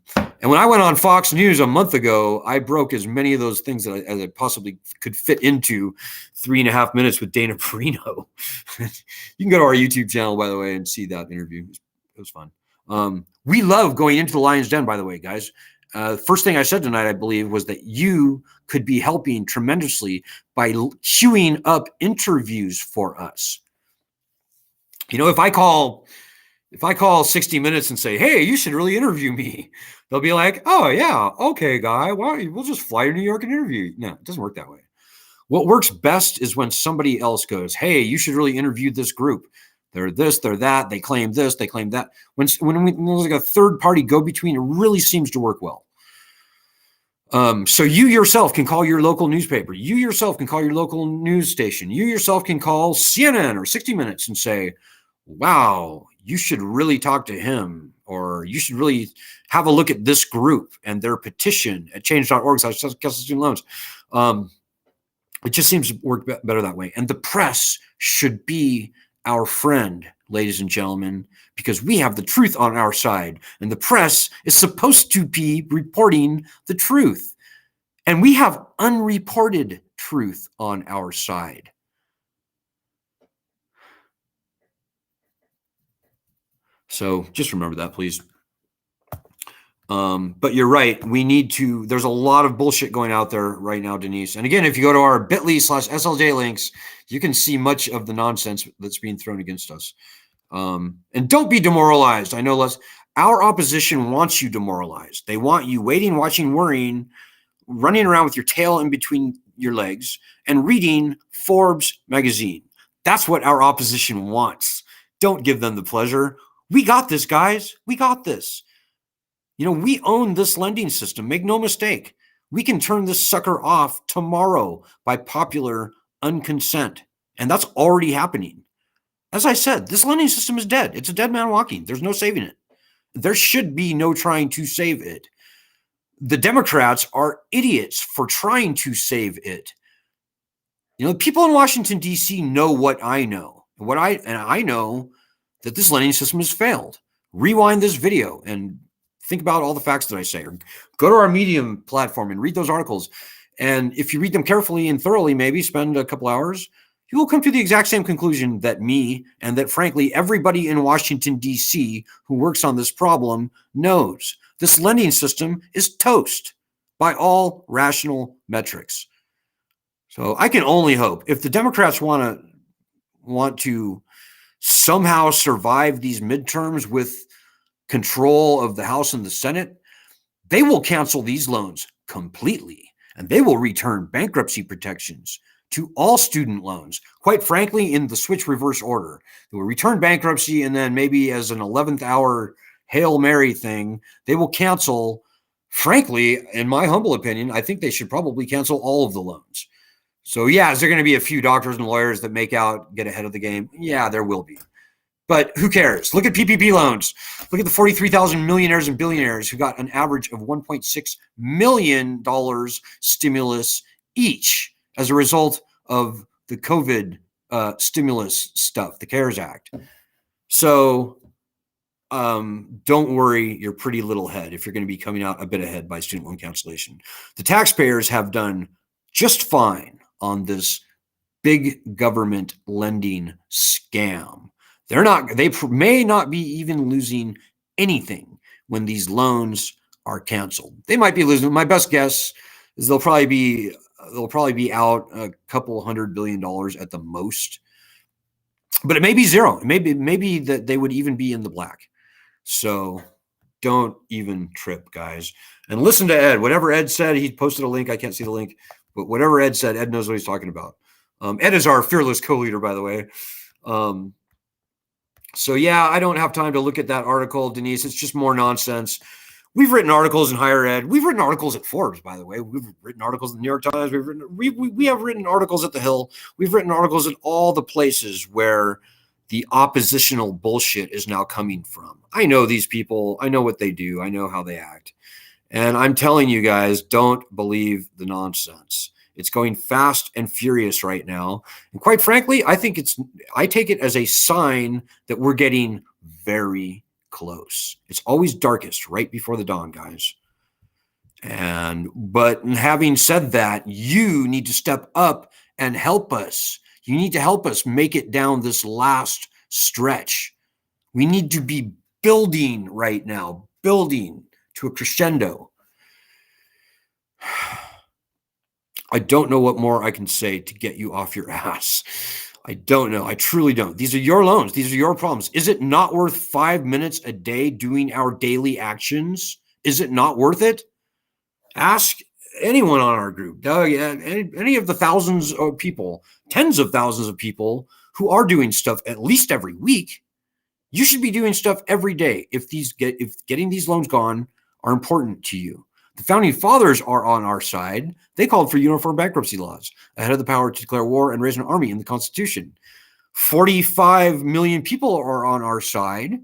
when I went on Fox News a month ago, I broke as many of those things as I possibly could fit into 3.5 minutes with Dana Perino. You can go to our YouTube channel, by the way, and see that interview. It was fun. We love going into the Lion's Den, by the way, guys. First thing I said tonight, I believe, was that you could be helping tremendously by queuing up interviews for us. You know, if I call 60 Minutes and say, hey, you should really interview me, they'll be like, oh, yeah, okay, guy, well, we'll just fly to New York and interview you. No, it doesn't work that way. What works best is when somebody else goes, hey, you should really interview this group. They're this, they're that, they claim this, they claim that. When there's like a third party go-between, it really seems to work well. So you yourself can call your local newspaper. You yourself can call your local news station. You yourself can call CNN or 60 Minutes and say, wow, you should really talk to him, or you should really have a look at this group and their petition at change.org/student loans. It just seems to work better that way. And the press should be our friend, ladies and gentlemen, because we have the truth on our side, and the press is supposed to be reporting the truth. And we have unreported truth on our side. So just remember that, please. But you're right. We need to, there's a lot of bullshit going out there right now, Denise. And again, if you go to our bit.ly/SLJ links, you can see much of the nonsense that's being thrown against us. And don't be demoralized. I know our opposition wants you demoralized. They want you waiting, watching, worrying, running around with your tail in between your legs and reading Forbes magazine. That's what our opposition wants. Don't give them the pleasure. We got this, guys. We got this. You know, we own this lending system. Make no mistake. We can turn this sucker off tomorrow by popular unconsent. And that's already happening. As I said, this lending system is dead. It's a dead man walking. There's no saving it. There should be no trying to save it. The Democrats are idiots for trying to save it. You know, people in Washington, D.C. know what I know. And I know that this lending system has failed. Rewind this video and think about all the facts that I say, or go to our Medium platform and read those articles. And if you read them carefully and thoroughly, maybe spend a couple hours, you will come to the exact same conclusion that me and that, frankly, everybody in Washington, D.C. who works on this problem knows. This lending system is toast by all rational metrics. So I can only hope, if the Democrats want to somehow survive these midterms with control of the House and the Senate, they will cancel these loans completely, and they will return bankruptcy protections to all student loans, quite frankly, in the switch reverse order. They will return bankruptcy, and then maybe as an 11th hour Hail Mary thing, they will cancel, frankly, in my humble opinion, I think they should probably cancel all of the loans. So yeah, is there going to be a few doctors and lawyers that get ahead of the game? Yeah, there will be. But who cares? Look at PPP loans. Look at the 43,000 millionaires and billionaires who got an average of $1.6 million stimulus each as a result of the COVID stimulus stuff, the CARES Act. So don't worry your pretty little head if you're going to be coming out a bit ahead by student loan cancellation. The taxpayers have done just fine on this big government lending scam. They may not be even losing anything when these loans are canceled. They might be losing. My best guess is they'll probably be out a couple $100 billion at the most. But it may be zero. Maybe that they would even be in the black. So don't even trip, guys. And listen to Ed. Whatever Ed said, he posted a link. I can't see the link, but whatever Ed said, Ed knows what he's talking about. Ed is our fearless co-leader, by the way. So yeah, I don't have time to look at that article, Denise. It's just more nonsense. We've written articles in higher ed. We've written articles at Forbes, by the way. We've written articles in the New York Times. We have written articles at The Hill. We've written articles at all the places where the oppositional bullshit is now coming from. I know these people. I know what they do. I know how they act. And I'm telling you guys, don't believe the nonsense. It's going fast and furious right now. And quite frankly, I take it as a sign that we're getting very close. It's always darkest right before the dawn, guys. But having said that, you need to step up and help us. You need to help us make it down this last stretch. We need to be building right now, building to a crescendo. I don't know what more I can say to get you off your ass. I don't know. I truly don't. These are your loans. These are your problems. Is it not worth 5 minutes a day doing our daily actions? Is it not worth it? Ask anyone on our group, Doug, any of the thousands of people, tens of thousands of people who are doing stuff at least every week. You should be doing stuff every day if getting these loans gone are important to you. The founding fathers are on our side. They called for uniform bankruptcy laws ahead of the power to declare war and raise an army in the Constitution. 45 million people are on our side,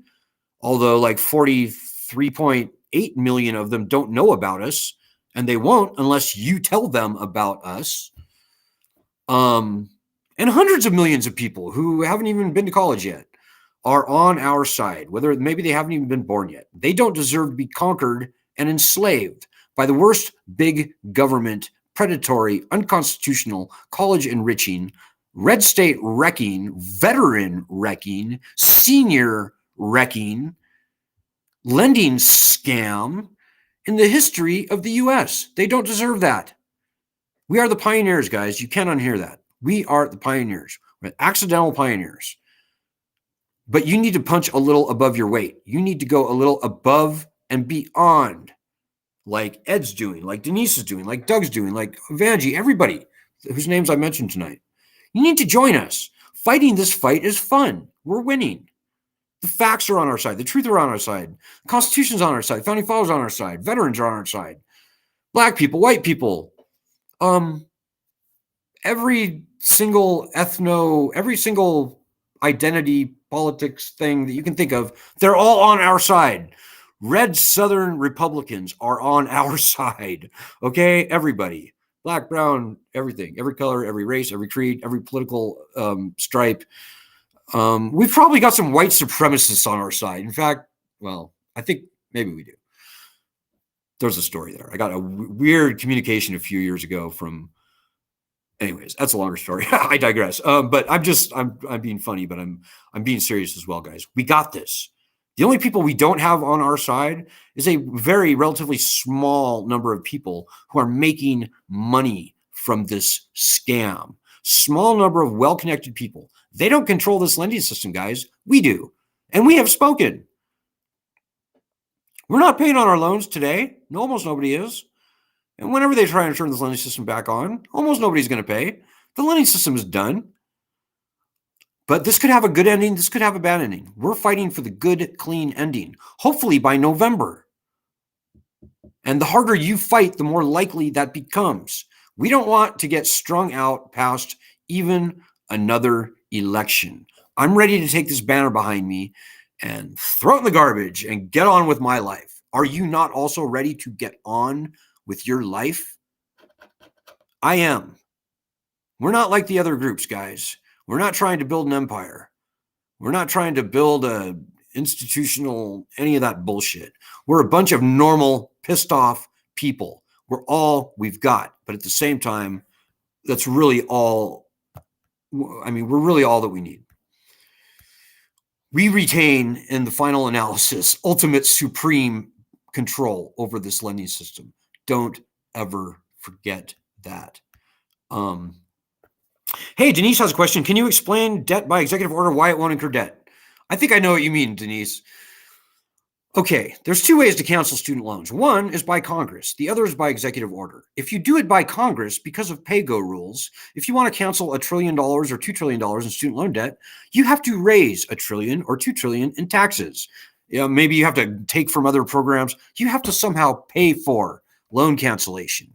although like 43.8 million of them don't know about us, and they won't unless you tell them about us. And hundreds of millions of people who haven't even been to college yet are on our side, whether maybe they haven't even been born yet. They don't deserve to be conquered and enslaved by the worst big government, predatory, unconstitutional, college enriching, red state wrecking, veteran wrecking, senior wrecking, lending scam in the history of the U.S. They don't deserve that. We are the pioneers, guys. You can't unhear that. We are the pioneers. We're accidental pioneers. But you need to punch a little above your weight. You need to go a little above and beyond, like Ed's doing, like Denise is doing, like Doug's doing, like Vanjie, everybody whose names I mentioned tonight. You need to join us. Fighting this fight is fun. We're winning. The facts are on our side. The truth are on our side. The Constitution's on our side. Founding fathers on our side. Veterans are on our side. Black people, white people, every single identity politics thing that you can think of, they're all on our side. Red Southern Republicans are on our side. Okay, everybody, black, brown, everything, every color, every race, every creed, every political stripe. We've probably got some white supremacists on our side. In fact, well, I think maybe we do. There's a story there. I got a weird communication a few years ago from. Anyways, that's a longer story. I digress. But I'm being funny, but I'm being serious as well, guys. We got this. The only people we don't have on our side is a very relatively small number of people who are making money from this scam. Small number of well-connected people. They don't control this lending system, guys. We do. And we have spoken. We're not paying on our loans today. No, almost nobody is. And whenever they try and turn this lending system back on, almost nobody's going to pay. The lending system is done. But this could have a good ending. This could have a bad ending. We're fighting for the good, clean ending, hopefully by November. And the harder you fight, the more likely that becomes. We don't want to get strung out past even another election. I'm ready to take this banner behind me and throw it in the garbage and get on with my life. Are you not also ready to get on with your life? I am. We're not like the other groups, guys. We're not trying to build an empire. We're not trying to build a institutional, any of that bullshit. We're a bunch of normal, pissed off people. We're all we've got. But at the same time, that's really all. I mean, we're really all that we need. We retain, in the final analysis, ultimate supreme control over this lending system. Don't ever forget that. Hey, Denise has a question. Can you explain debt by executive order, why it won't incur debt? I think I know what you mean, Denise. Okay, there's two ways to cancel student loans. One is by Congress. The other is by executive order. If you do it by Congress, because of pay-go rules, if you want to cancel $1 trillion or $2 trillion in student loan debt, you have to raise $1 trillion or $2 trillion in taxes. Maybe you have to take from other programs. You have to somehow pay for loan cancellation.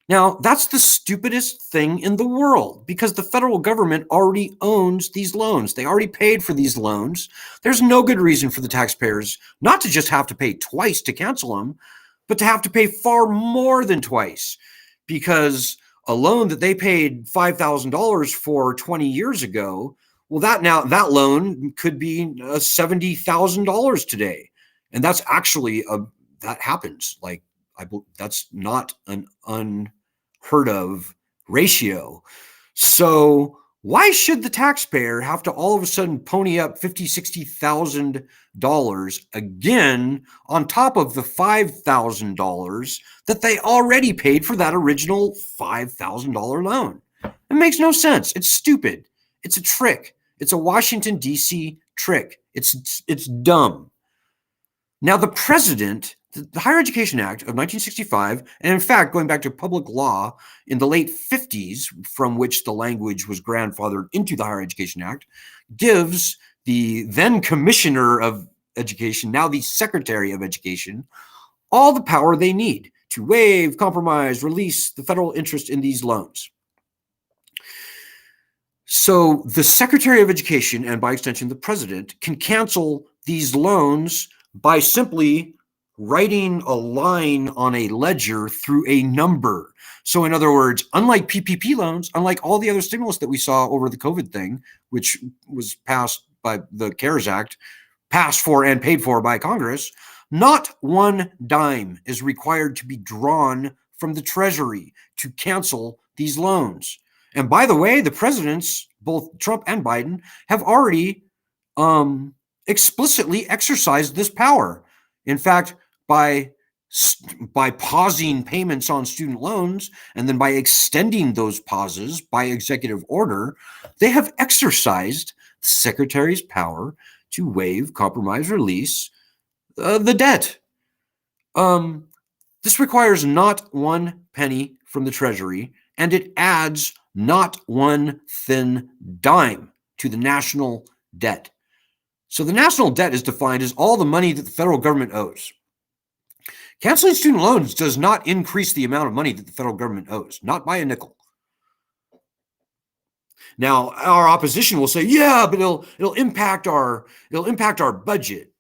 Now, that's the stupidest thing in the world because the federal government already owns these loans. They already paid for these loans. There's no good reason for the taxpayers not to just have to pay twice to cancel them, but to have to pay far more than twice because a loan that they paid $5,000 for 20 years ago, well, that loan could be $70,000 today. And that's actually that happens. Like, that's not an unheard of ratio. So why should the taxpayer have to all of a sudden pony up $50,000, $60,000 again on top of the $5,000 that they already paid for that original $5,000 loan? It makes no sense. It's stupid. It's a trick. It's a Washington, D.C. trick. It's dumb. Now, the president, the Higher Education Act of 1965, and in fact, going back to public law in the late 50s, from which the language was grandfathered into the Higher Education Act, gives the then Commissioner of Education, now the Secretary of Education, all the power they need to waive, compromise, release the federal interest in these loans. So the Secretary of Education, and by extension the President, can cancel these loans by simply writing a line on a ledger through a number. So in other words, unlike PPP loans, unlike all the other stimulus that we saw over the COVID thing, which was passed by the CARES Act, passed for and paid for by Congress, not one dime is required to be drawn from the Treasury to cancel these loans. And by the way, the presidents, both Trump and Biden, have already explicitly exercised this power. In fact, by pausing payments on student loans and then by extending those pauses by executive order, they have exercised the secretary's power to waive, compromise, release the debt. This requires not one penny from the Treasury, and it adds not one thin dime to the national debt. So the national debt is defined as all the money that the federal government owes. Canceling student loans does not increase the amount of money that the federal government owes, not by a nickel. Now, our opposition will say, yeah, but it'll impact our budget.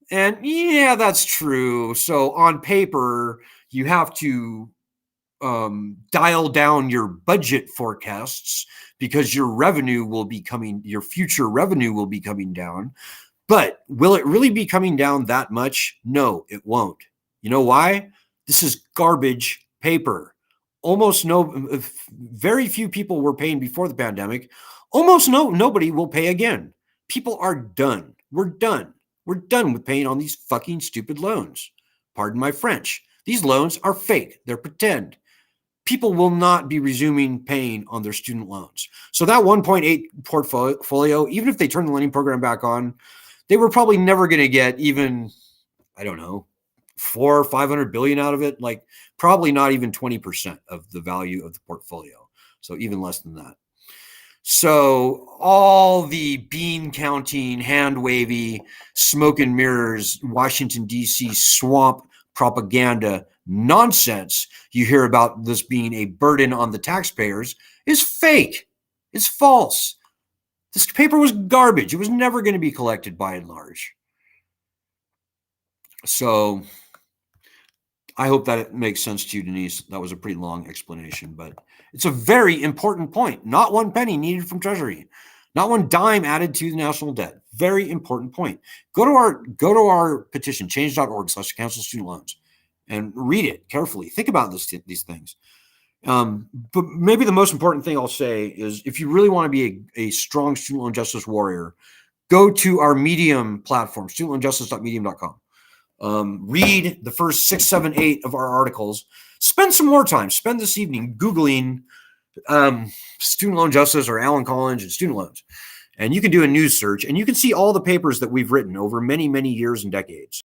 And yeah, that's true. So on paper, you have to dial down your budget forecasts because your future revenue will be coming down. But will it really be coming down that much? No, it won't. You know why? This is garbage paper. Very few people were paying before the pandemic. Nobody will pay again. People are done. We're done. We're done with paying on these fucking stupid loans. Pardon my French. These loans are fake. They're pretend. People will not be resuming paying on their student loans. So that 1.8 portfolio, even if they turn the lending program back on, they were probably never going to get even, I don't know, 400 or 500 billion out of it. Like probably not even 20% of the value of the portfolio. So even less than that. So all the bean counting, hand wavy, smoke and mirrors, Washington, D.C. swamp propaganda nonsense you hear about this being a burden on the taxpayers is fake. It's false. This paper was garbage. It was never going to be collected by and large. So I hope that it makes sense to you, Denise. That was a pretty long explanation, but it's a very important point. Not one penny needed from Treasury. Not one dime added to the national debt. Very important point. Go to our petition, change.org/cancel student loans, and read it carefully. Think about these things. But maybe the most important thing I'll say is if you really want to be a strong student loan justice warrior, go to our Medium platform, studentloanjustice.medium.com. Read the first 6, 7, 8 of our articles. Spend some more time. Spend this evening Googling student loan justice or Alan Collins and student loans. And you can do a news search and you can see all the papers that we've written over many, many years and decades.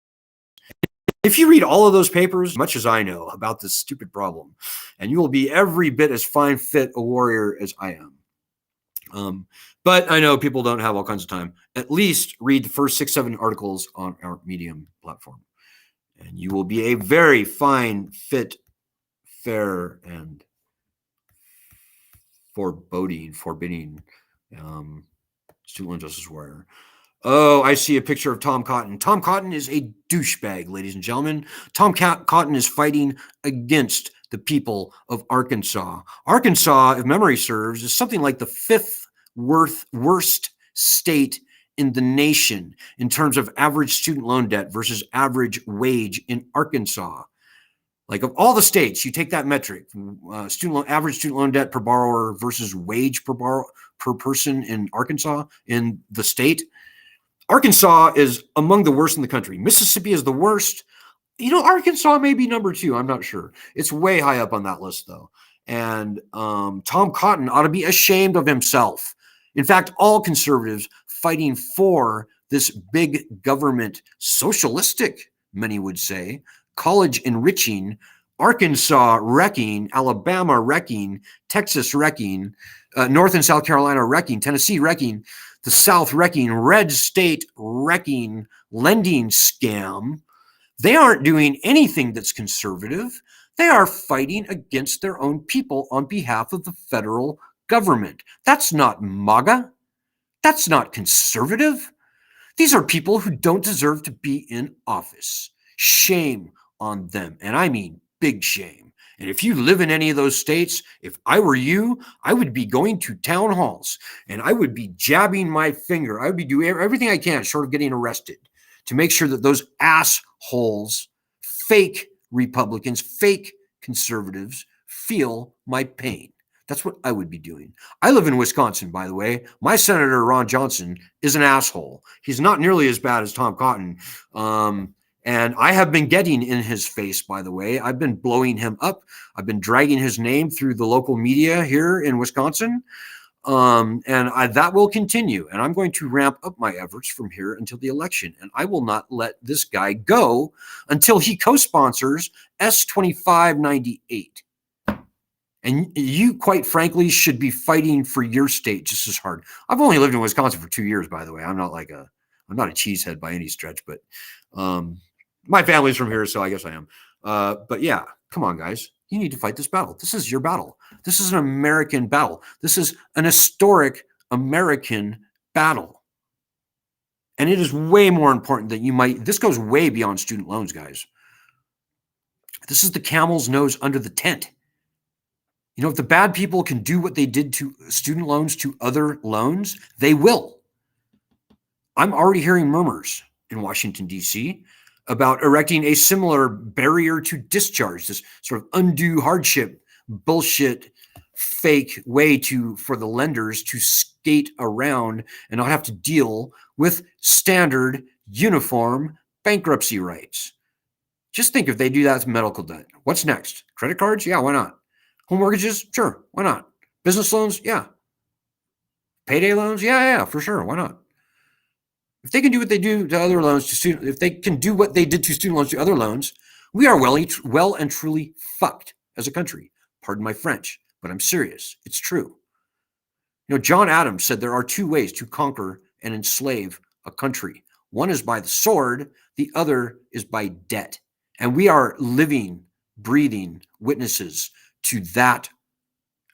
If you read all of those papers, much as I know about this stupid problem, and you will be every bit as fine fit a warrior as I am. But I know people don't have all kinds of time. At least read the first 6, 7 articles on our Medium platform. And you will be a very fine, fit, fair, and forbidding student loan justice warrior. Oh, I see a picture of Tom Cotton. Tom Cotton is a douchebag, ladies and gentlemen. Tom Cotton is fighting against the people of Arkansas. Arkansas, if memory serves, is something like the 5th worst state in the nation in terms of average student loan debt versus average wage in Arkansas. Like of all the states, you take that metric, average student loan debt per borrower versus wage per person in Arkansas, in the state. Arkansas is among the worst in the country. Mississippi is the worst. Arkansas may be number 2. I'm not sure. It's way high up on that list, though. And Tom Cotton ought to be ashamed of himself. In fact, all conservatives fighting for this big government, socialistic, many would say, college enriching, Arkansas wrecking, Alabama wrecking, Texas wrecking, North and South Carolina wrecking, Tennessee wrecking, the South wrecking, red state wrecking, lending scam. They aren't doing anything that's conservative. They are fighting against their own people on behalf of the federal government. That's not MAGA. That's not conservative. These are people who don't deserve to be in office. Shame on them. And I mean big shame. And if you live in any of those states, if I were you, I would be going to town halls and I would be jabbing my finger. I would be doing everything I can short of getting arrested to make sure that those assholes, fake Republicans, fake conservatives feel my pain. That's what I would be doing. I live in Wisconsin, by the way. My Senator Ron Johnson is an asshole. He's not nearly as bad as Tom Cotton. And I have been getting in his face, by the way. I've been blowing him up. I've been dragging his name through the local media here in Wisconsin. That will continue. And I'm going to ramp up my efforts from here until the election. And I will not let this guy go until he co-sponsors S2598. And you, quite frankly, should be fighting for your state just as hard. I've only lived in Wisconsin for 2 years, by the way. I'm not a cheesehead by any stretch, but my family's from here, so I guess I am. But yeah, come on, guys. You need to fight this battle. This is your battle. This is an American battle. This is an historic American battle. And it is way more important than this goes way beyond student loans, guys. This is the camel's nose under the tent. If the bad people can do what they did to student loans to other loans, they will. I'm already hearing murmurs in Washington, D.C. about erecting a similar barrier to discharge, this sort of undue hardship, bullshit, fake way for the lenders to skate around and not have to deal with standard, uniform bankruptcy rights. Just think if they do that with medical debt. What's next? Credit cards? Yeah, why not? Home mortgages? Sure, why not? Business loans? Yeah. Payday loans? Yeah, for sure, why not? If they can do what they do to other loans if they can do what they did to student loans to other loans, we are well and truly fucked as a country. Pardon my French, but I'm serious. It's true. John Adams said there are 2 ways to conquer and enslave a country. One is by the sword, the other is by debt. And we are living, breathing witnesses to that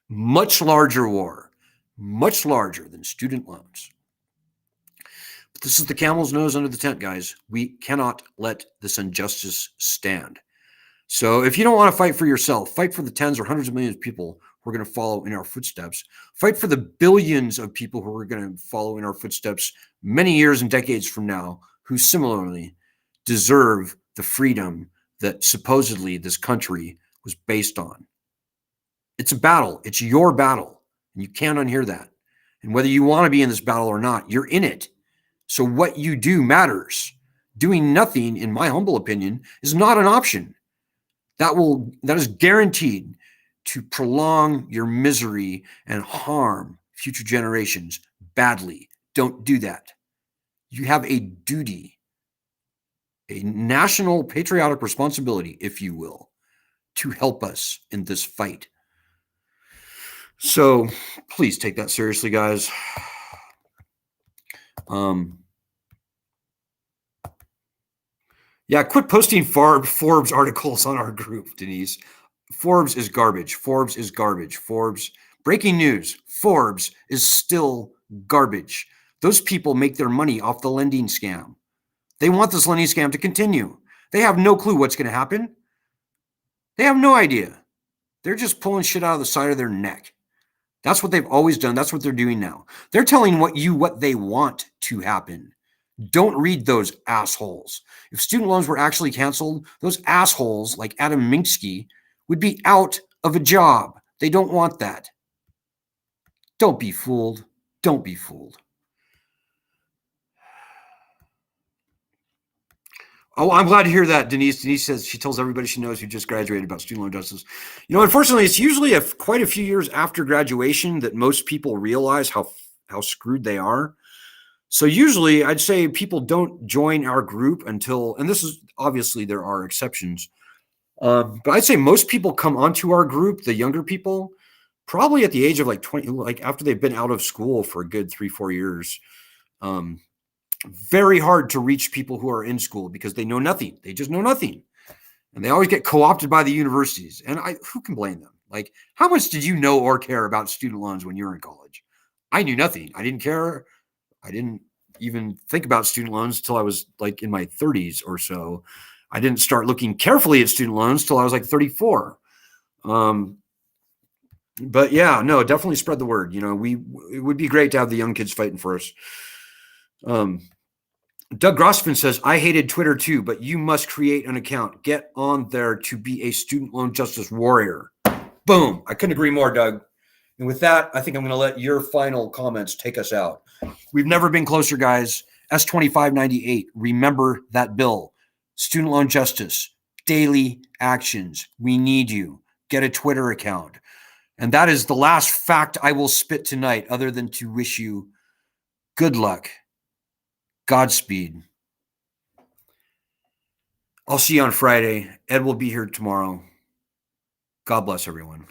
much larger war, much larger than student loans. But this is the camel's nose under the tent, guys. We cannot let this injustice stand. So if you don't want to fight for yourself, fight for the tens or hundreds of millions of people who are going to follow in our footsteps. Fight for the billions of people who are going to follow in our footsteps many years and decades from now, who similarly deserve the freedom that supposedly this country was based on. It's a battle. It's your battle. And you can't unhear that. And whether you want to be in this battle or not, you're in it. So what you do matters. Doing nothing, in my humble opinion, is not an option. That is guaranteed to prolong your misery and harm future generations badly, don't do that. You have a duty, a national patriotic responsibility, if you will, to help us in this fight. So please take that seriously, guys. Yeah, quit posting Forbes articles on our group, Denise. Forbes is garbage. Forbes is garbage. Forbes. Breaking news. Forbes is still garbage. Those people make their money off the lending scam. They want this lending scam to continue. They have no clue what's going to happen. They have no idea. They're just pulling shit out of the side of their neck. That's what they've always done. That's what they're doing now. They're telling what they want to happen. Don't read those assholes. If student loans were actually canceled, those assholes like Adam Minsky would be out of a job. They don't want that. Don't be fooled. Don't be fooled. Oh, I'm glad to hear that, Denise. Denise says she tells everybody she knows who just graduated about student loan justice. Unfortunately, it's usually quite a few years after graduation that most people realize how screwed they are. So usually I'd say people don't join our group until, and this is obviously there are exceptions, but I'd say most people come onto our group, the younger people, probably at the age of like 20, like after they've been out of school for a good 3-4 years. Very hard to reach people who are in school because they know nothing. They just know nothing. And they always get co-opted by the universities. And who can blame them? Like, how much did you know or care about student loans when you were in college? I knew nothing. I didn't care. I didn't even think about student loans till I was like in my 30s or so. I didn't start looking carefully at student loans till I was like 34. But yeah, no, definitely spread the word. It would be great to have the young kids fighting for us. Doug Grossman says, I hated Twitter too, but you must create an account. Get on there to be a student loan justice warrior. Boom. I couldn't agree more, Doug. And with that, I think I'm going to let your final comments take us out. We've never been closer, guys. S2598. Remember that bill. Student loan justice. Daily actions. We need you. Get a Twitter account. And that is the last fact I will spit tonight, other than to wish you good luck. Godspeed. I'll see you on Friday. Ed will be here tomorrow. God bless everyone.